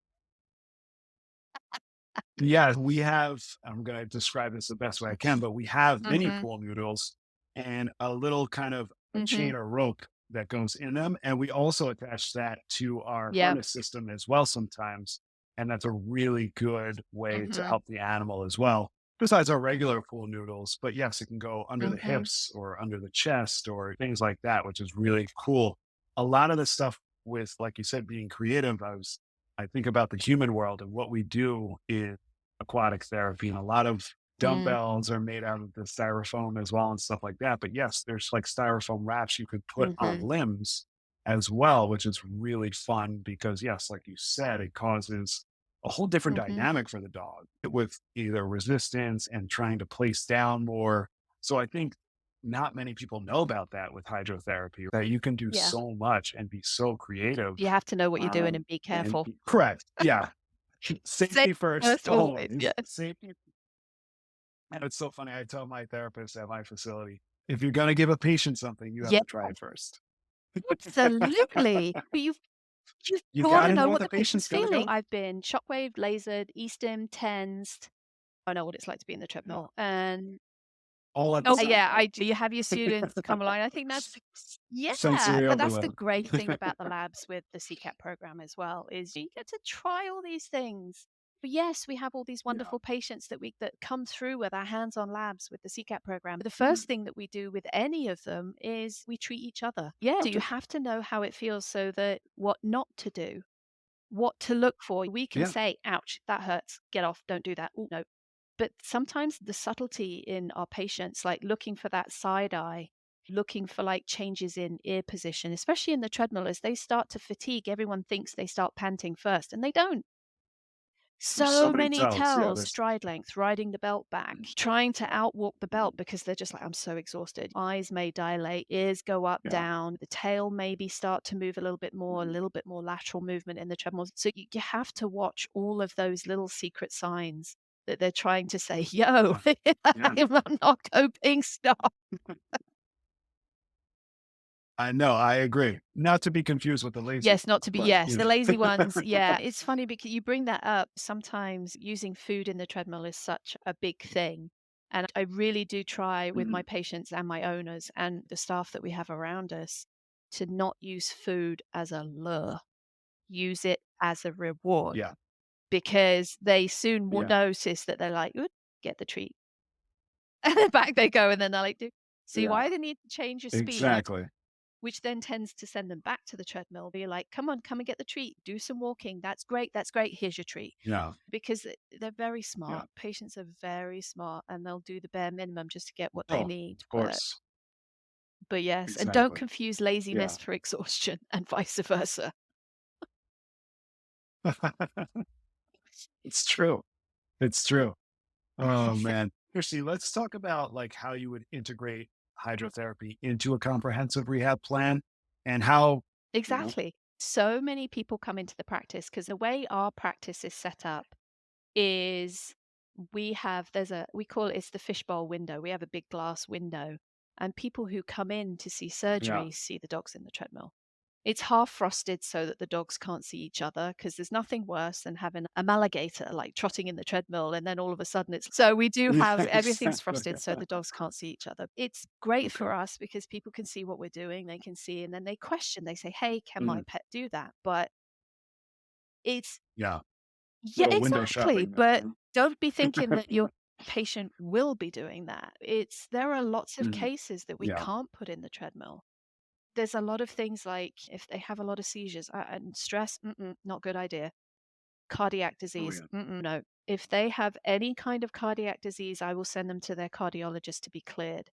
Yeah, we have, I'm going to describe this the best way I can, but we have mini pool noodles and a little kind of a chain or rope that goes in them. And we also attach that to our harness system as well sometimes. And that's a really good way to help the animal as well, besides our regular pool noodles. But yes, it can go under the hips or under the chest or things like that, which is really cool. A lot of the stuff with, like you said, being creative, I think about the human world and what we do in aquatic therapy, and a lot of dumbbells are made out of the styrofoam as well and stuff like that. But yes, there's like styrofoam wraps you could put on limbs as well, which is really fun because yes, like you said, it causes a whole different dynamic for the dog with either resistance and trying to place down more. So I think not many people know about that with hydrotherapy, that you can do so much and be so creative. You have to know what you're doing and be careful. Correct. Yeah. Safety first. Always. Yeah. Safety. And it's so funny. I tell my therapist at my facility, if you're going to give a patient something, you have to try it first. Absolutely. But you've got to know what the patient's feeling. I've been shockwave, lasered, e-stim, tensed. I know what it's like to be in the treadmill. And all at the same yeah, time. I do. You have your students come along. I think that's, Sensory but that's the overload. great thing about the labs with the CCAT program as well, is you get to try all these things. But yes, we have all these Yeah. wonderful patients that come through with our hands-on labs with the CCAT program. But the Mm-hmm. first thing that we do with any of them is we treat each other. Yeah. So you have to know how it feels so that what not to do, what to look for. We can say, ouch, that hurts. Get off. Don't do that. Oh, no. But sometimes the subtlety in our patients, like looking for that side eye, looking for like changes in ear position, especially in the treadmill, as they start to fatigue, everyone thinks they start panting first, and they don't. So many many tells. Yeah, tells, stride length, riding the belt back, trying to outwalk the belt because they're just like, I'm so exhausted. Eyes may dilate, ears go up, down, the tail maybe start to move a little bit more lateral movement in the treadmill. So you have to watch all of those little secret signs that they're trying to say, yo, I'm not coping, stop. I know, I agree. Not to be confused with the lazy. Yes, not to be, yes, the lazy ones. Yeah, Yeah. it's funny because you bring that up. Sometimes using food in the treadmill is such a big thing. And I really do try with my patients and my owners and the staff that we have around us to not use food as a lure, use it as a reward. Yeah. Because they soon will notice that they're like, "Ooh, get the treat." And then back they go, and then they're like, see why they need to change your speed, Exactly. which then tends to send them back to the treadmill. Be like, come on, come and get the treat. Do some walking. That's great. That's great. Here's your treat. Yeah. Because they're very smart. Patients are very smart, and they'll do the bare minimum just to get what they need. Of course. But yes, and don't confuse laziness for exhaustion and vice versa. It's true. It's true. Oh man. Kirsty, let's talk about like how you would integrate hydrotherapy into a comprehensive rehab plan and how Exactly. So many people come into the practice because the way our practice is set up is we call it's the fishbowl window. We have a big glass window, and people who come in to see surgery see the dogs in the treadmill. It's half frosted so that the dogs can't see each other, because there's nothing worse than having a alligator like trotting in the treadmill and then all of a sudden it's so we do have everything's frosted so the dogs can't see each other. It's great for us because people can see what we're doing, they can see, and then they question, they say, hey, can my pet do that? But it's Yeah. yeah, Little window exactly. shopping. But don't be thinking that your patient will be doing that. There are lots of cases that we can't put in the treadmill. There's a lot of things like if they have a lot of seizures and stress, not good idea. Cardiac disease, no. If they have any kind of cardiac disease, I will send them to their cardiologist to be cleared.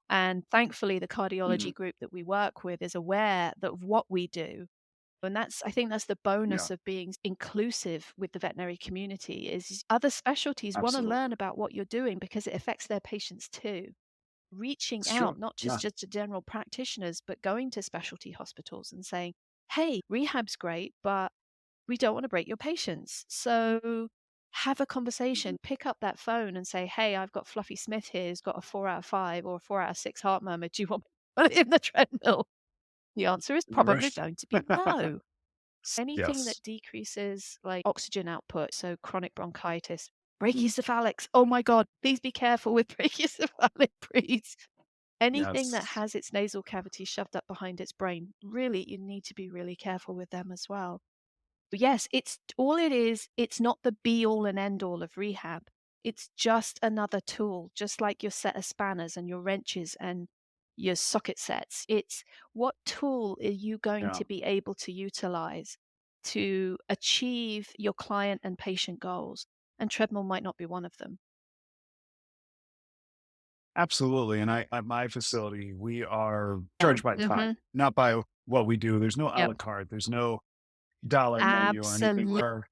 And thankfully, the cardiology group that we work with is aware of what we do. And I think that's the bonus of being inclusive with the veterinary community is other specialties want to learn about what you're doing because it affects their patients too. Reaching out, not just to general practitioners, but going to specialty hospitals and saying, hey, rehab's great, but we don't want to break your patients. So have a conversation, pick up that phone and say, hey, I've got Fluffy Smith here who's got a 4 out of 5 or a 4 out of 6 heart murmur. Do you want me in the treadmill? The answer is probably going to be no. So anything that decreases like oxygen output, so chronic bronchitis, brachycephalics. Oh my God, please be careful with brachycephalic breeds. Anything that has its nasal cavity shoved up behind its brain, really, you need to be really careful with them as well. But yes, it's not the be all and end all of rehab. It's just another tool, just like your set of spanners and your wrenches and your socket sets. It's what tool are you going to be able to utilize to achieve your client and patient goals? And treadmill might not be one of them. Absolutely. And at my facility, we are charged by time, not by what we do. There's no a la carte. There's no dollar menu or anything.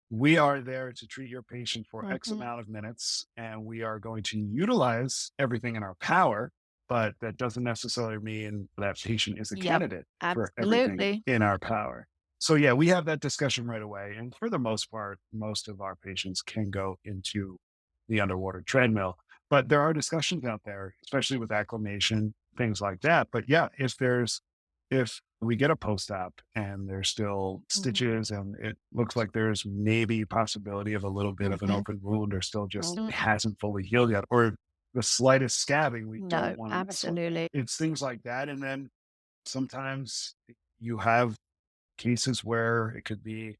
We are there to treat your patient for X amount of minutes, and we are going to utilize everything in our power, but that doesn't necessarily mean that patient is a candidate for everything in our power. So yeah, we have that discussion right away. And for the most part, most of our patients can go into the underwater treadmill. But there are discussions out there, especially with acclimation, things like that. But yeah, if we get a post-op and there's still stitches and it looks like there's maybe possibility of a little bit of an open wound or still just hasn't fully healed yet, or the slightest scabbing, we No, don't want to mess with it. absolutely. It's things like that. And then sometimes you have cases where it could be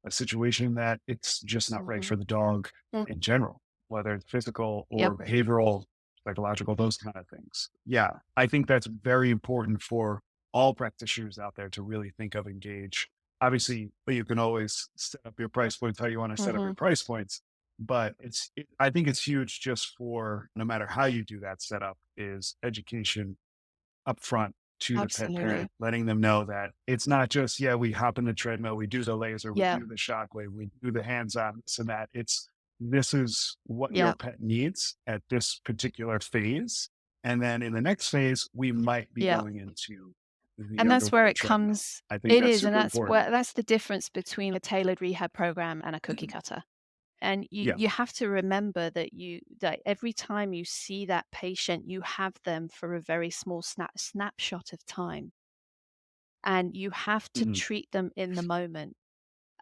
a situation that it's just not right Mhm. for the dog Mm. in general, whether it's physical Yep. or behavioral, psychological, those kind of things. Yeah, I think that's very important for all practitioners out there to really think of engage. Obviously, but you can always set up your price points how you want to set up your Mhm. price points. But I think it's huge just for no matter how you do that setup is education upfront to the pet Absolutely. parent, letting them know that it's not just, yeah, we hop in the treadmill, we do the laser, we Yeah. do the shockwave, we do the hands-on, this and that. It's this is what your Yeah. pet needs at this particular phase. And then in the next phase, we might be Yeah. going into the And that's where underwater it treadmill. comes. I think It that's is, and super important. that's the difference between a tailored rehab program and a cookie cutter. And Yeah. you have to remember that that every time you see that patient, you have them for a very small snapshot of time, and you have to Mhm. treat them in the moment.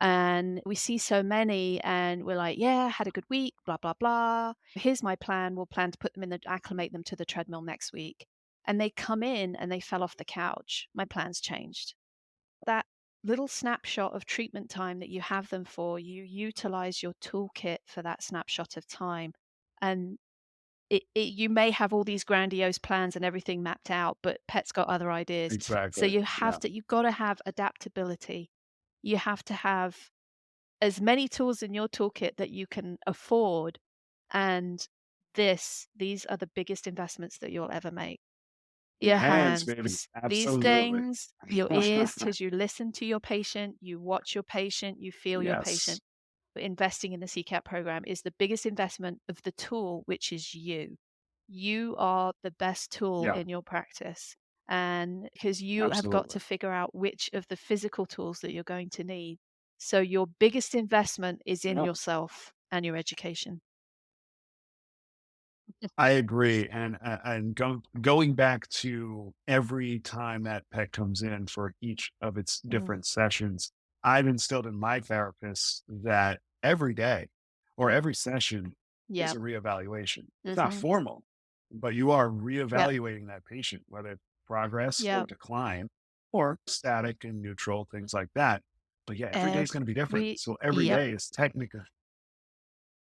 And we see so many, and we're like, yeah, had a good week, blah, blah, blah. Here's my plan. We'll plan to put them in acclimate them to the treadmill next week. And they come in and they fell off the couch. My plan's changed. That little snapshot of treatment time that you have them for, you utilize your toolkit for that snapshot of time. And you may have all these grandiose plans and everything mapped out, but pet's got other ideas. So Exactly. Yeah. you've got to have adaptability. You have to have as many tools in your toolkit that you can afford. And these are the biggest investments that you'll ever make. Your Hands, baby. hands, these Absolutely. things, your ears, because you listen to your patient, you watch your patient, you feel your Yes. patient. But investing in the CCAT program is the biggest investment of the tool, which is you. You are the best tool Yeah, in your practice. And because you have got absolutely. to figure out which of the physical tools that you're going to need. So your biggest investment is in Yeah. yourself and your education. I agree, and going back to every time that pet comes in for each of its Mm. different sessions, I've instilled in my therapists that every day or every session is Yep. a reevaluation. It's not Hmm. formal, but you are Yep. reevaluating that patient, whether it's progress or Yep. decline or static and neutral, things like that. But yeah, every day is going to be different. Every, So yep.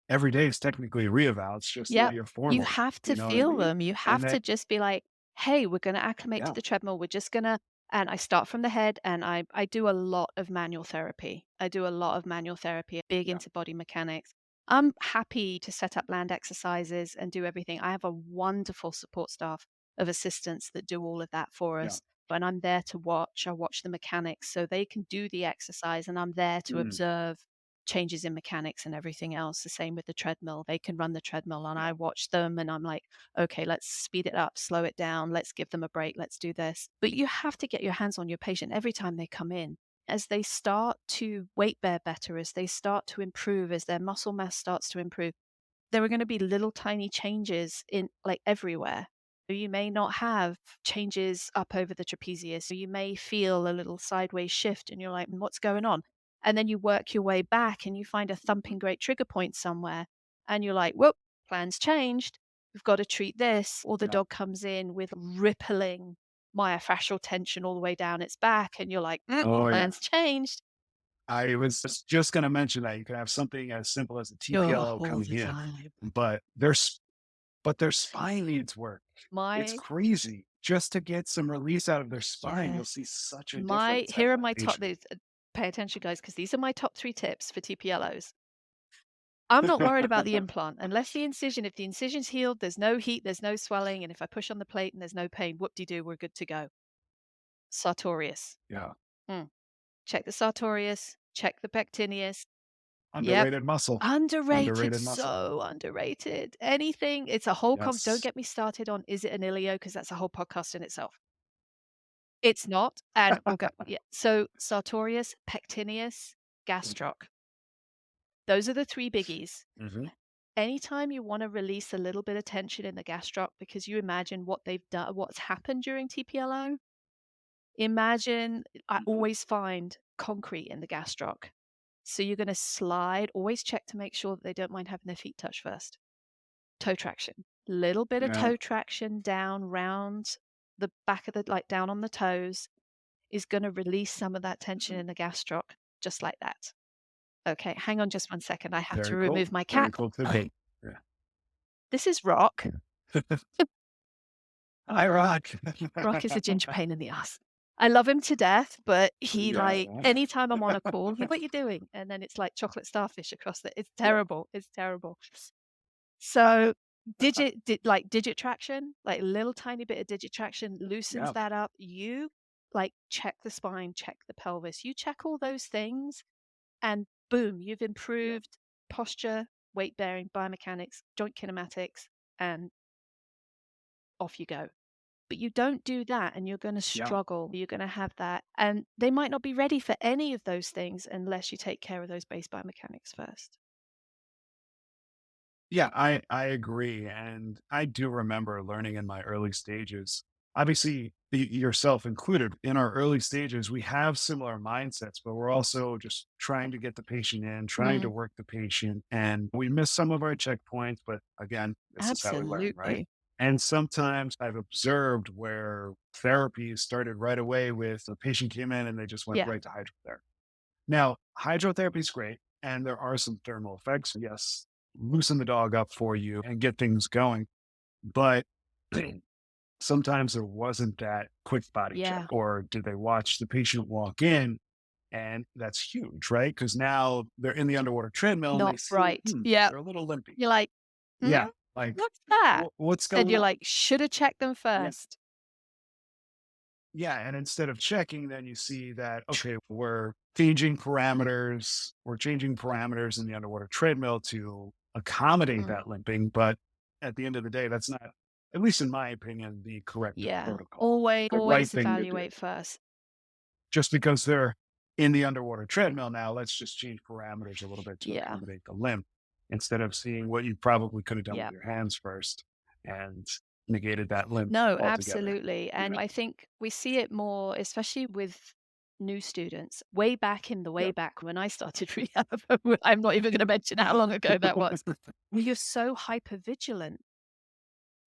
every day is technically a reeval. It's just not Yep. your You formal. have to You know what I feel mean? them. You And have then to just be like, "Hey, we're gonna acclimate to yeah, the treadmill. We're just gonna." And I start from the head, and I do a lot of manual therapy. I do a lot of manual therapy, big yeah, into body mechanics. I'm happy to set up land exercises and do everything. I have a wonderful support staff of assistants that do all of that for yeah. us. And I'm there to watch. I watch the mechanics so they can do the exercise, and I'm there to Mm, observe changes in mechanics and everything else. The same with the treadmill. They can run the treadmill and yeah, I watch them and I'm like, okay, let's speed it up, slow it down, let's give them a break, let's do this. But you have to get your hands on your patient every time they come in. As they start to weight bear better, as they start to improve, as their muscle mass starts to improve, there are going to be little tiny changes in like everywhere. You may not have changes up over the trapezius. You may feel a little sideways shift and you're like, what's going on? And then you work your way back and you find a thumping great trigger point somewhere. And you're like, whoop, plans changed. We've got to treat this. Or the yeah. dog comes in with rippling myofascial tension all the way down its back. And you're like, Oh, yeah. plans changed. I was just gonna mention that you could have something as simple as a Oh, TPLO all coming the in, time. but their spine needs work. It's My crazy. Just to get some release out of their spine, you'll Yes. see such a My difference at here are that my top patient. these pay attention guys because these are my top 3 tips for TPLOs. I'm not worried about the implant unless if the incision's healed, there's no heat, there's no swelling, and if I push on the plate and there's no pain, whoop-de-doo, we're good to go. Sartorius. Yeah. Mm. Check the sartorius, check the pectineus. Yep. Underrated muscle. Underrated, Underrated muscle. so underrated. Anything, it's a whole don't Yes. get me started on is it an ilio because that's a whole podcast in itself. It's not, and we'll go yeah. So sartorius, pectineus, gastroc. Those are the 3 biggies. Mhm. Anytime you wanna release a little bit of tension in the gastroc because you imagine what they've done, what's happened during TPLO, imagine I Mhm. always find concrete in the gastroc. So you're gonna slide always check to make sure that they don't mind having their feet touch first. Toe traction. little bit of toe traction down round the back of the, like down on the toes, is going to release some of that tension in the gastroc, just like that. Okay, hang on just one second. I have to remove my cat. Okay. Yeah. This is Rock. Hi, Rock. Rock is a ginger pain in the ass. I love him to death, but he anytime I'm on a call, what are you doing? And then it's like chocolate starfish across the, it's terrible. It's terrible. So digit traction, like a little tiny bit of digit traction loosens that up. You like check the spine, check the pelvis, you check all those things and boom, you've improved posture, weight bearing, biomechanics, joint kinematics, and off you go. But you don't do that and you're going to struggle. You're going to have that. And they might not be ready for any of those things unless you take care of those base biomechanics first. Yeah, I agree. And I do remember learning in my early stages, obviously yourself included, in our early stages, we have similar mindsets, but we're also just trying to get the patient in, trying to work the patient. And we miss some of our checkpoints, but again, this is how we learn, right? And sometimes I've observed where therapy started right away with the patient came in and they just went right to hydrotherapy. Now, hydrotherapy is great, and there are some thermal effects. Yes, loosen the dog up for you and get things going. But sometimes there wasn't that quick body check, or did they watch the patient walk in? And that's huge, right? Because now they're in the underwater treadmill and they see, they're a little limpy. You're like, like what's that? what's going on? And you're like, should have checked them first. Yeah. And instead of checking, then you see that, okay, we're changing parameters. We're changing parameters in the underwater treadmill to accommodate that limping. But at the end of the day, that's not, at least in my opinion, the correct protocol. Always evaluate first. Just because they're in the underwater treadmill now, let's just change parameters a little bit to accommodate the limp instead of seeing what you probably could have done with your hands first and negated that limp. No, altogether. absolutely. And I think we see it more, especially with new students, way back in the way back when I started rehab. I'm not even going to mention how long ago that was. You're so hyper vigilant.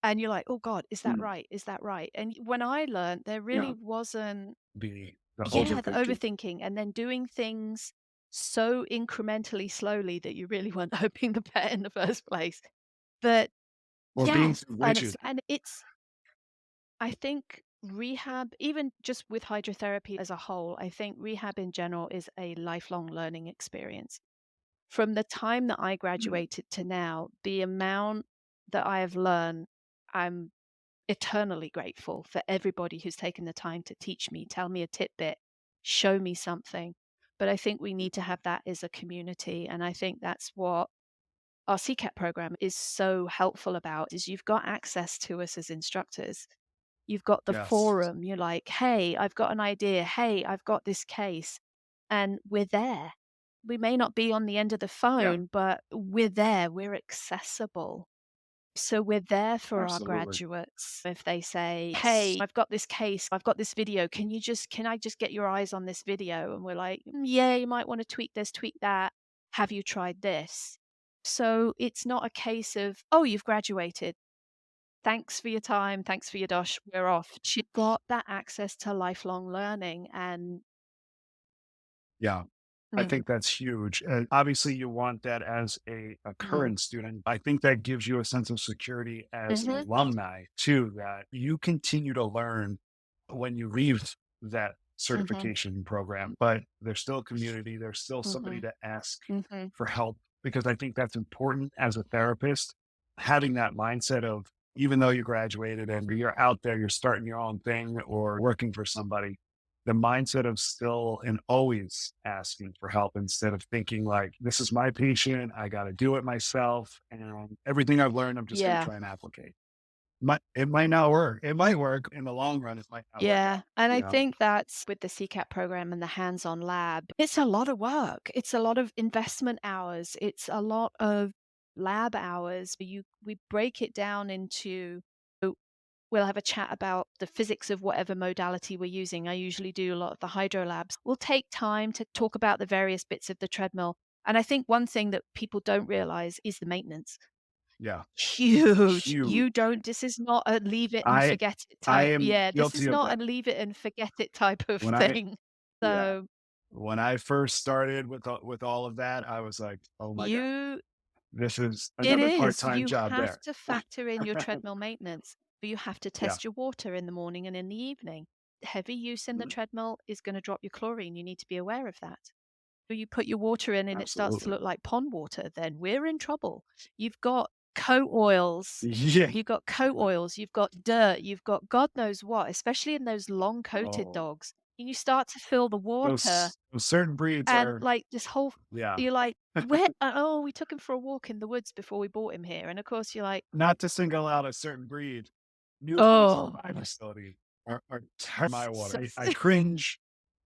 And you're like, oh God, is that right? Is that right? And when I learned, there really wasn't the the overthinking and then doing things so incrementally slowly that you really weren't hoping the pet in the first place. But being and it's, I think rehab, even just with hydrotherapy as a whole, I think rehab in general is a lifelong learning experience. From the time that I graduated to now, the amount that I have learned, I'm eternally grateful for everybody who's taken the time to teach me, tell me a tidbit, show me something. But I think we need to have that as a community. And I think that's what our CCAT program is so helpful about, is you've got access to us as instructors. You've got the forum. You're like, hey, I've got an idea. Hey, I've got this case. And we're there. We may not be on the end of the phone, but we're there. We're accessible. So we're there for our graduates. If they say, hey, I've got this case, I've got this video, can I just get your eyes on this video? And we're like, yeah, you might want to tweak this, tweak that. Have you tried this? So it's not a case of, oh, you've graduated. Thanks for your time. Thanks for your dosh. We're off. You've got that access to lifelong learning. And I think that's huge. Obviously, you want that as a current student. I think that gives you a sense of security as an alumni too, that you continue to learn when you leave that certification program, but there's still a community. There's still somebody to ask for help, because I think that's important as a therapist, having that mindset of, even though you graduated and you're out there, you're starting your own thing or working for somebody, the mindset of still and always asking for help, instead of thinking like, this is my patient, I got to do it myself. And everything I've learned, I'm just going to try and applicate. It might not work. It might work in the long run. It might not work. And I think that's with the CCAT program and the hands-on lab. It's a lot of work. It's a lot of investment hours. It's a lot of lab hours. We break it down into, we'll have a chat about the physics of whatever modality we're using. I usually do a lot of the hydro labs. We'll take time to talk about the various bits of the treadmill. And I think one thing that people don't realize is the maintenance. Yeah. Huge. Huge. This is not a leave it and I forget it I type. am Yeah, this is guilty of not that. a leave it and forget it type of When I thing. yeah. So When I first started with all of that, I was like, "Oh my god, you this is it another is. part-time You job have there." to factor in your treadmill maintenance, but you have to Yeah. test your water in the morning and in the evening. Heavy use in the Mhm. treadmill is going to drop your chlorine. You need to be aware of that. If you put your water in and it starts to Absolutely. look like pond water, then we're in trouble. You've got coat oils. Yeah. You've got coat oils, you've got dirt, you've got God knows what, especially in those long coated Oh, dogs. And you start to fill the water those certain breeds and are like this whole yeah. you're like, where oh, we took him for a walk in the woods before we brought him here. And of course you're like, Not to single out a certain breed, new breeds in oh, my facility are my so, water. I cringe.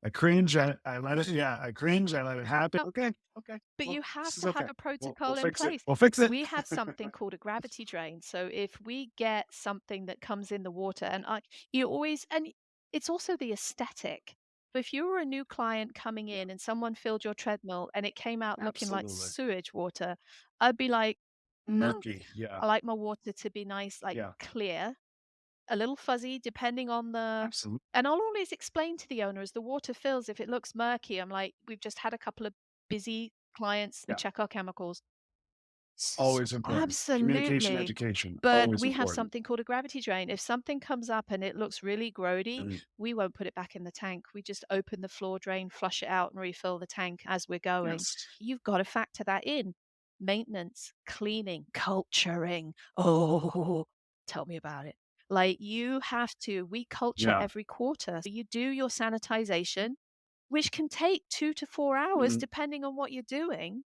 I cringe. I let it yeah, I cringe, I let it happen. Okay, okay. but Well, you this have is to have okay. a We'll protocol in fix it. place. We'll fix it. We have something called a gravity drain. So if we get something that comes in the water, you always, and it's also the aesthetic. But if you were a new client coming Yeah, in and someone filled your treadmill and it came out looking like absolutely. sewage water, I'd be like, no, Murky. Yeah. I like my water to be nice, like Yeah. clear, a little fuzzy, depending on the. Absolutely. And I'll always explain to the owner as the water fills, if it looks murky, I'm like, we've just had a couple of busy clients and Yeah. check our chemicals. Always important. Communication, Absolutely. education, But always we have important. something called a gravity drain. If something comes up and it looks really grody, Mm, we won't put it back in the tank. We just open the floor drain, flush it out, and refill the tank as we're going. yes. You've got to factor that in. Maintenance, cleaning, culturing. Oh, tell me about it. Like we culture Yeah. every quarter. So you do your sanitization, which can take 2 to 4 hours Mhm. depending on what you're doing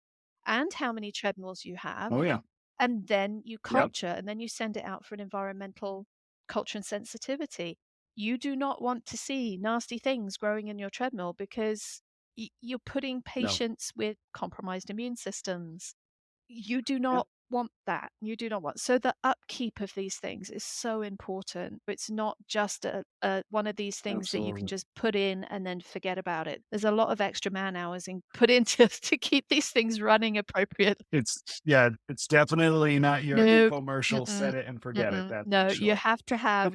and how many treadmills you have. Oh, yeah. And then you Yep. culture, and then you send it out for an environmental culture and sensitivity. You do not want to see nasty things growing in your treadmill because you're putting No. patients with compromised immune systems. You do Yeah. not want that. You do not want. So the upkeep of these things is so important. It's not just one of these things that you can Absolutely. just put in and then forget about it. There's a lot of extra man hours put into to keep these things running appropriately. It's definitely not your No, infomercial, mm-mm, set it and forget it, mm-mm. that's for No, sure.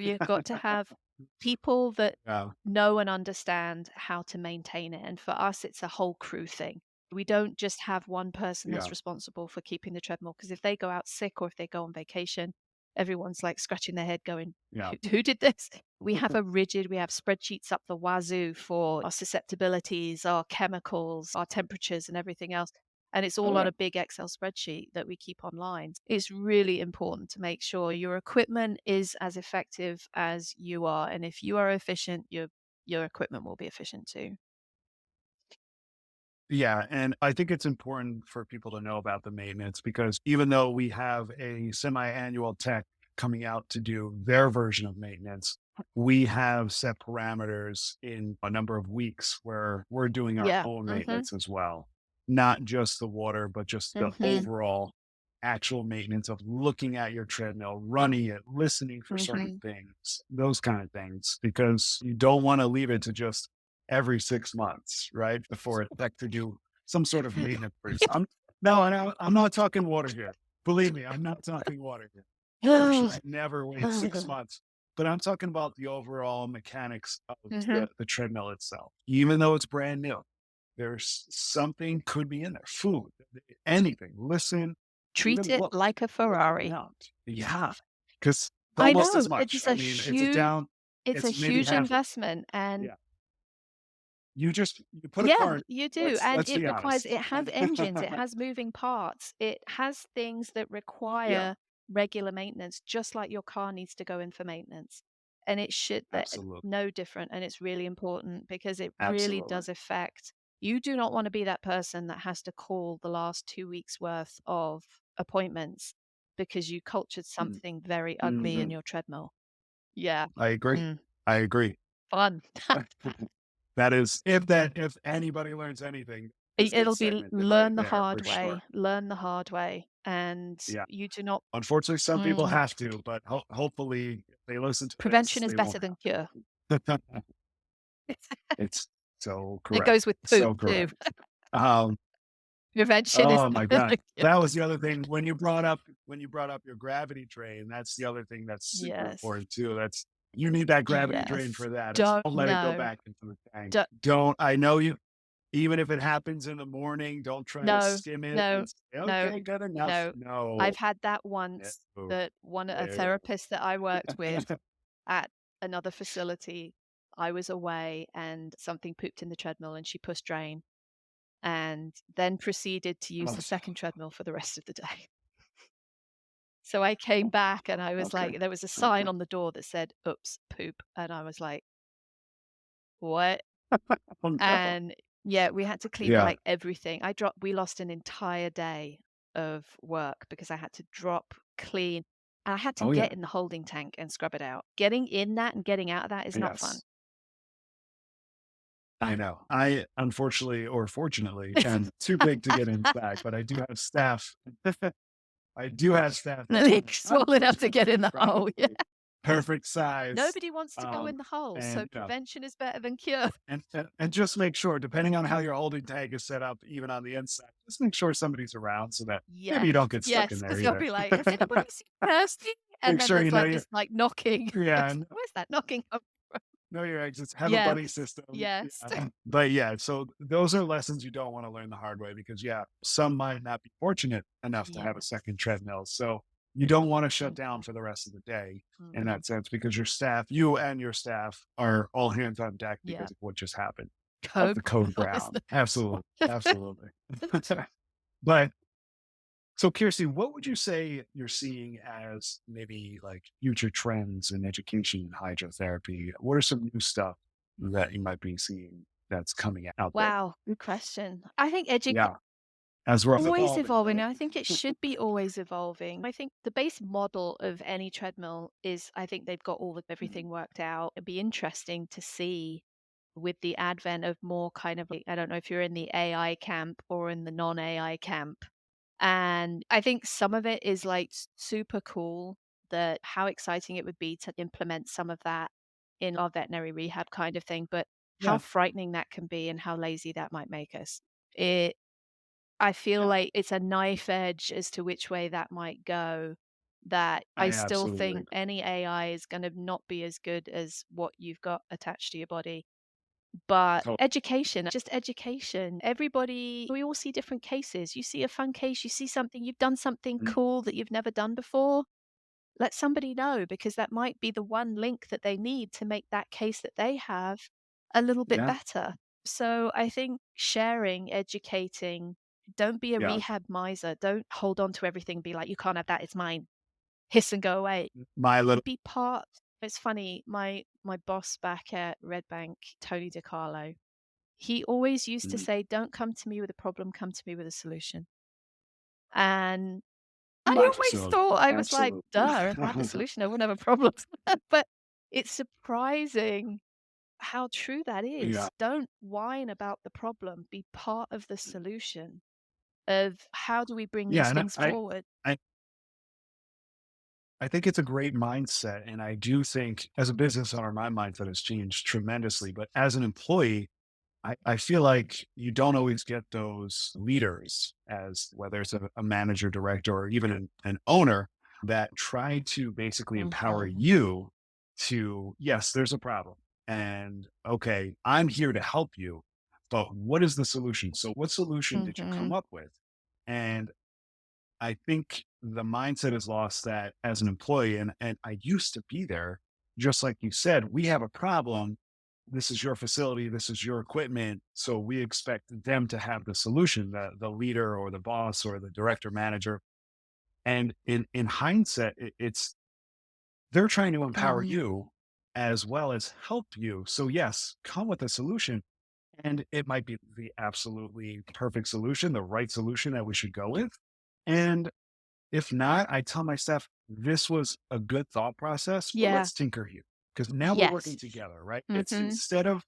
you've got to have people that Yeah. know and understand how to maintain it. And for us, it's a whole crew thing. We don't just have one person that's Yeah. responsible for keeping the treadmill because if they go out sick or if they go on vacation, everyone's like scratching their head going, Yeah. who did this? We have spreadsheets up the wazoo for our susceptibilities, our chemicals, our temperatures, and everything else. And it's Oh, all on yeah. a big Excel spreadsheet that we keep online. It's really important to make sure your equipment is as effective as you are. And if you are efficient, your equipment will be efficient too. Yeah, and I think it's important for people to know about the maintenance because even though we have a semi-annual tech coming out to do their version of maintenance, we have set parameters in a number of weeks where we're doing our Yeah. own Mhm. maintenance as well. Not just the water, but just the Mhm. overall actual maintenance of looking at your treadmill, running it, listening for certain Mhm. things, those kind of things, because you don't want to leave it to just every 6 months, right? Before it back to do some sort of maintenance first. I'm not talking water here. Believe me, I'm not talking water here. Water should never wait 6 months. But I'm talking about the overall mechanics of Mhm. the treadmill itself. Even though it's brand new, there's something could be in there. Food, anything. Listen, Treat even it look like a Ferrari. around. Yeah. Because I almost as know. much. I mean, It's a it's maybe huge half investment and yeah. You put a yeah, car in. you do, and Let's it be requires honest. it has engines, it has moving parts, it has things that Yeah, require regular maintenance, just like your car needs to go in for maintenance. And it should that absolutely, no different, and it's really important because it really absolutely. does affect you do not want to be that person that has to call the last 2 weeks worth of appointments because you cultured Mm, something very ugly in mhm. your treadmill. Yeah. I agree. Mm, I agree. fun. That is if anybody learns anything, this It'll be segment did right learn the there hard for way, sure. learn the hard way, and Yeah. you do not Unfortunately, some people mm, have to, but hopefully if they listen to prevention this, is they better won't than have cure. to. It's so It correct. goes with poop So too. correct. Um, Prevention is Oh my God. That was the other thing when you brought up your gravity drain. That's the other thing that's super important too. You need that gravity drain for that. Don't let it go back into the tank. I know you, even if it happens in the morning, don't try to skim it and say, okay, good enough. No. I've had that once, that a therapist that I worked with at another facility, I was away and something pooped in the treadmill and she pushed drain and then proceeded to use the second treadmill for the rest of the day. So I came back and I was like, there was a sign on the door that said, "Oops, poop." And I was like, what? And yeah, we had to clean like everything. We lost an entire day of work because I had to drop, clean, and I had to get in the holding tank and scrub it out. Getting in that and getting out of that is not fun. I know. I unfortunately or fortunately am too big to get inside, but I do have staff. I do have staff. Small enough to get in the hole. Yeah. Perfect size. Nobody wants to go in the hole, so prevention is better than cure. And just make sure, depending on how your holding tank is set up, even on the inside, just make sure somebody's around so that maybe you don't get stuck in there. Yes, they'll be like, "Has anybody seen Kirsty?" And then there's like this like knocking. Yeah. Where's that knocking? Know your exits. Have a buddy system. Yes. But so those are lessons you don't want to learn the hard way because some might not be fortunate enough to have a second treadmill. So you don't want to shut down for the rest of the day in that sense because you and your staff are all hands on deck because of what just happened. The code brown. Absolutely. Absolutely. But so Kirsty, what would you say you're seeing as maybe like future trends in education in hydrotherapy? What are some new stuff that you might be seeing that's coming out there? Wow, good question. I think education as we're always evolving. I think it should be always evolving. I think the base model of any treadmill is, I think they've got everything worked out. It'd be interesting to see with the advent of more kind of, I don't know if you're in the AI camp or in the non-AI camp. And I think some of it is like super cool, that how exciting it would be to implement some of that in our veterinary rehab kind of thing, but how frightening that can be and how lazy that might make us. I feel like it's a knife edge as to which way that might go, that I still think any AI is going to not be as good as what you've got attached to your body. But education, just education. We all see different cases. You see a fun case, you see something, you've done something cool that you've never done before. Let somebody know, because that might be the one link that they need to make that case that they have a little bit better. So I think sharing, educating, don't be a rehab miser. Don't hold on to everything. Be like, you can't have that. It's mine. Hiss and go away. Be part. It's funny. My boss back at Red Bank, Tony DiCarlo, he always used to say, "Don't come to me with a problem. Come to me with a solution." And I always thought, I was like, duh, if I had a solution, I wouldn't have a problem. But it's surprising how true that is. Don't whine about the problem. Be part of the solution of how do we bring these things forward. I think it's a great mindset. And I do think as a business owner, my mindset has changed tremendously. But as an employee, I feel like you don't always get those leaders, as whether it's a manager, director, or even an owner, that try to basically empower you to, yes, there's a problem. And okay, I'm here to help you, but what is the solution? So what solution did you come up with? And I think the mindset is lost that as an employee, and I used to be there, just like you said, we have a problem. This is your facility. This is your equipment. So we expect them to have the solution, the leader or the boss or the director manager. And in hindsight, they're trying to empower you as well as help you. So yes, come with a solution. And it might be the absolutely perfect solution, the right solution that we should go with. And if not, I tell my staff, this was a good thought process, but let's tinker here. Because now we're working together, right? It's instead of,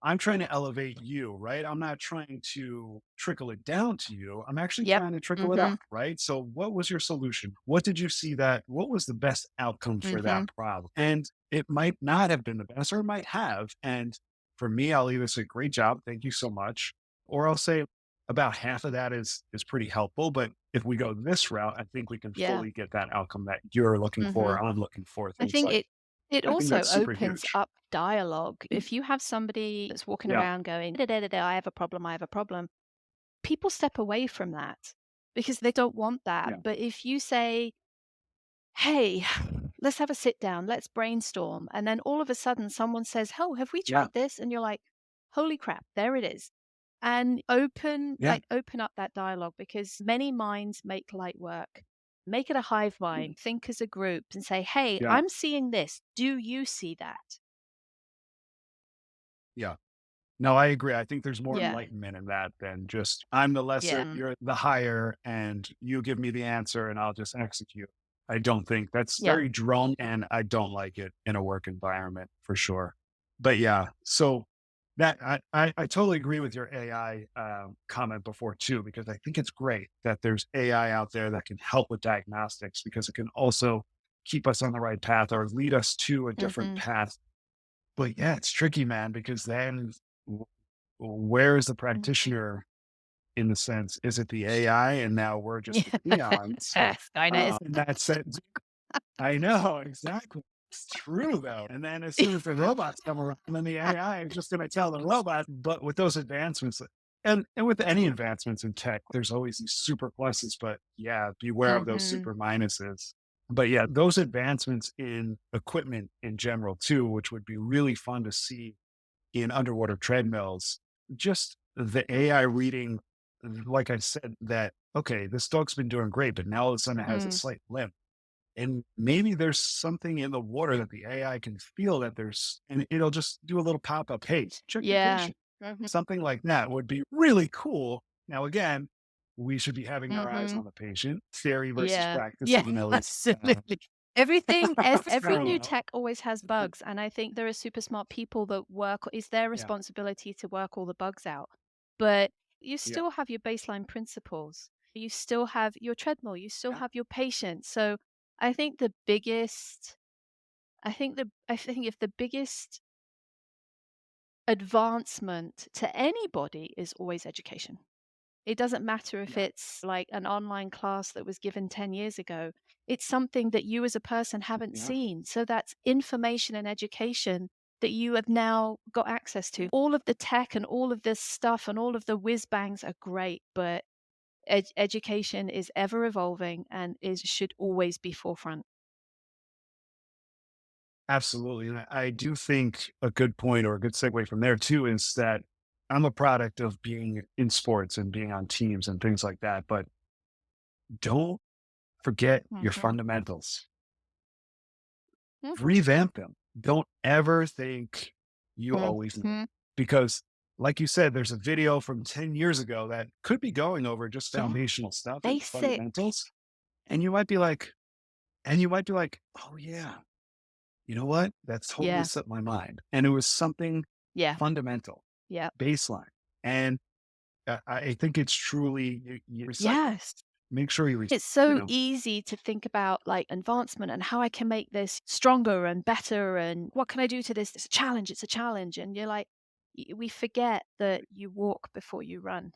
I'm trying to elevate you, right? I'm not trying to trickle it down to you. I'm actually trying to trickle it up, right? So what was your solution? What did you see what was the best outcome for that problem? And it might not have been the best, or it might have. And for me, I'll either say, great job, thank you so much. Or I'll say, about half of that is pretty helpful. But if we go this route, I think we can Yeah. fully get that outcome that you're looking for, I'm looking for, I things think like it I think also that's super opens huge. up dialogue. If you have somebody that's walking Yeah. around going, "Da, da, da, da, I have a problem, I have a problem," people step away from that because they don't want Yeah. that. But if you say, "Hey, let's have a sit down, let's brainstorm," and then all of a sudden someone says, "Oh, have we Yeah. tried this?" And you're like, "Holy crap, there it is." And open Yeah. open up that dialogue because many minds make light work. Make it a hive mind, think as a group and say, "Hey, Yeah. I'm seeing this. Do you see that?" Yeah. No, I agree. I think there's more Yeah. enlightenment in that than just I'm the lesser, Yeah. you're the higher, and you give me the answer and I'll just execute. I don't think that's Yeah. very drone, and I don't like it in a work environment for sure. But yeah, so that I totally agree with your AI comment before too, because I think it's great that there's AI out there that can help with diagnostics because it can also keep us on the right path or lead us to a different Mhm. path. But yeah, it's tricky, man, because then w- where is the Mhm. practitioner in the sense? Is it the AI and now we're just the peons? Skynet is In that sense, I know exactly. It's true though. And then as soon as the robots come around, then the AI is just going to tell the robot. But with those advancements, and with any advancements in tech, there's always these super pluses. But yeah, beware of those Mhm. super minuses. But yeah, those advancements in equipment in general too, which would be really fun to see in underwater treadmills. Just the AI reading, like I said, that okay, this dog's been doing great, but now all of a sudden it has a Mm. slight limp. And maybe there's something in the water that the AI can feel that there's, and it'll just do a little pop up. Hey, check your Yeah. patient. Mhm. Something like that would be really cool. Now, again, we should be having our eyes Mhm. on the patient, theory versus Yeah. practice, Yeah, even though it's absolutely. Everything every new parallel. tech always has bugs, and I think there are super smart people that work it's their Yeah. responsibility to work all the bugs out. But you Yeah. still have your baseline principles. You still have your treadmill, you still Yeah. have your patient. So I think the biggest I think if the biggest advancement to anybody is always education. It doesn't matter if Yeah. it's like an online class that was given 10 years ago. It's something that you as a person haven't Yeah. seen. So that's information and education that you have now got access to. All of the tech and all of this stuff and all of the whiz bangs are great, but education is ever evolving and is should always be forefront. Absolutely. And I do think a good point or a good segue from there too is that I'm a product of being in sports and being on teams and things like that. But don't forget your Mhm. fundamentals. Mhm. Revamp them. Don't ever think you always know. Mhm. Because, like you said, there's a video from 10 years ago that could be going over just Yeah. foundational stuff and Basic. fundamentals. And you might be like, oh, yeah, you know what? That's totally Yeah. slipped my mind. And it was something Yeah. fundamental, Yeah. baseline. And I think it's truly you recycle. Yes. Make sure you, It's you so know, easy to think about like advancement and how I can make this stronger and better and what can I do to this? It's a challenge. It's a challenge. And you're like, we forget that you walk before you run.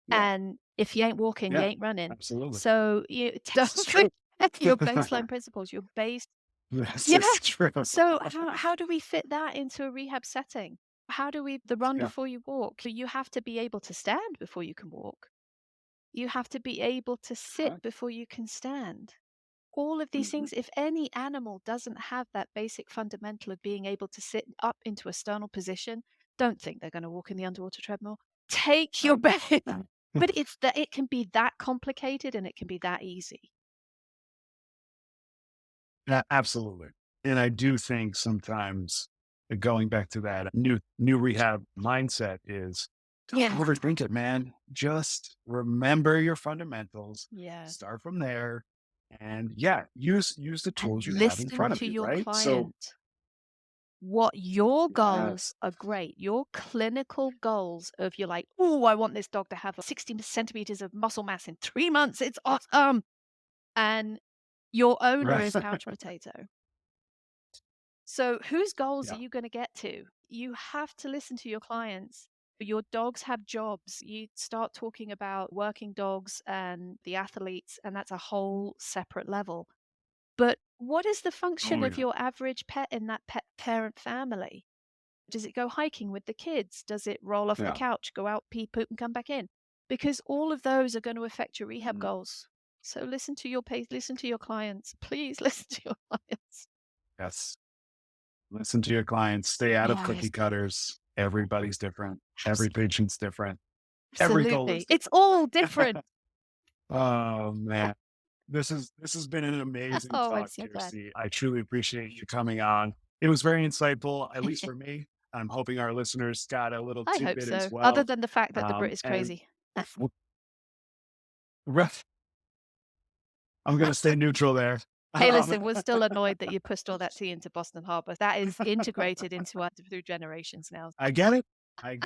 yeah, And if you ain't walking, you yeah, ain't running. absolutely. So you don't This is true. forget your baseline principles, your base. This Yeah. is true. So how do we fit that into a rehab setting? How do we the run Yeah. before you walk? You have to be able to stand before you can walk. You have to be able to sit Correct. before you can stand. All of these Mhm. things, if any animal doesn't have that basic fundamental of being able to sit up into a sternal position, don't think they're going to walk in the underwater treadmill. Take your Right. bed. But it's that it can be that complicated and it can be that easy. Absolutely. And I do think sometimes going back to that new rehab mindset is don't Yeah. overthink it, man. Just remember your fundamentals, Yeah. start from there, and yeah, use the And tools you have in listen front of to you, your right? So client. What your goals yes, are great. Your clinical goals of you're like, oh, I want this dog to have 60 centimeters of muscle mass in 3 months. It's awesome. And your owner right. is couch potato. So whose goals are Yeah. you going to get to? You have to listen to your clients But your dogs have jobs. You start talking about working dogs and the athletes, and that's a whole separate level. But what is the function of your average pet in that pet parent family? Does it go hiking with the kids? Does it roll off the couch, go out, pee, poop, and come back in? Because all of those are going to affect your rehab goals. So listen to your clients. Please listen to your clients. Yes. Listen to your clients. Stay out of cookie cutters. Everybody's different. Every patient's different. Absolutely. Every goal is different. It's all different. Oh, man. This has been an amazing talk, Kirsty. I truly appreciate you coming on. It was very insightful, at least for me. I'm hoping our listeners got a little tidbit as well. Other than the fact that the Brit is crazy. I'm going to stay neutral there. Hey, listen, we're still annoyed that you pushed all that tea into Boston Harbor. That is integrated into us through generations now. I get it. I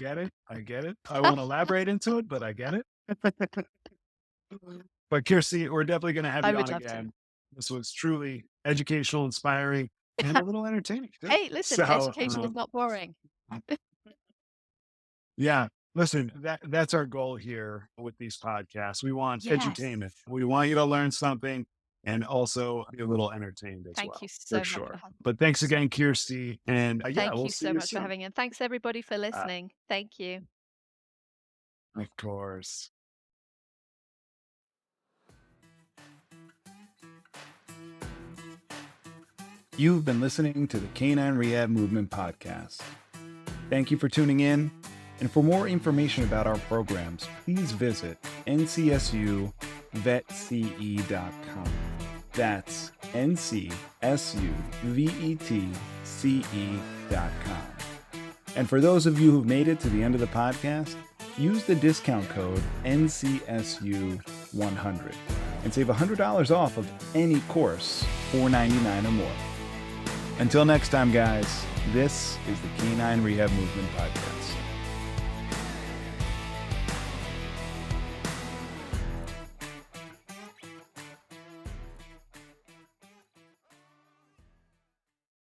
won't elaborate into it, but I get it. But Kirsty, we're definitely going to have you on again. This was truly educational, inspiring, and a little entertaining. Hey, listen, education is not boring. Yeah. Listen, that's our goal here with these podcasts. We want edutainment. We want you to learn something and also be a little entertained as well. Thank you so much. Sure. But thanks again, Kirsty. And thank we'll you so much for having me. And thanks everybody for listening. Thank you. Of course. You've been listening to the Canine Rehab Movement Podcast. Thank you for tuning in. And for more information about our programs, please visit ncsuvetce.com. That's ncsuvetce.com. And for those of you who've made it to the end of the podcast, use the discount code NCSU100 and save $100 off of any course, $4.99 or more. Until next time, guys, this is the Canine Rehab Movement Podcast.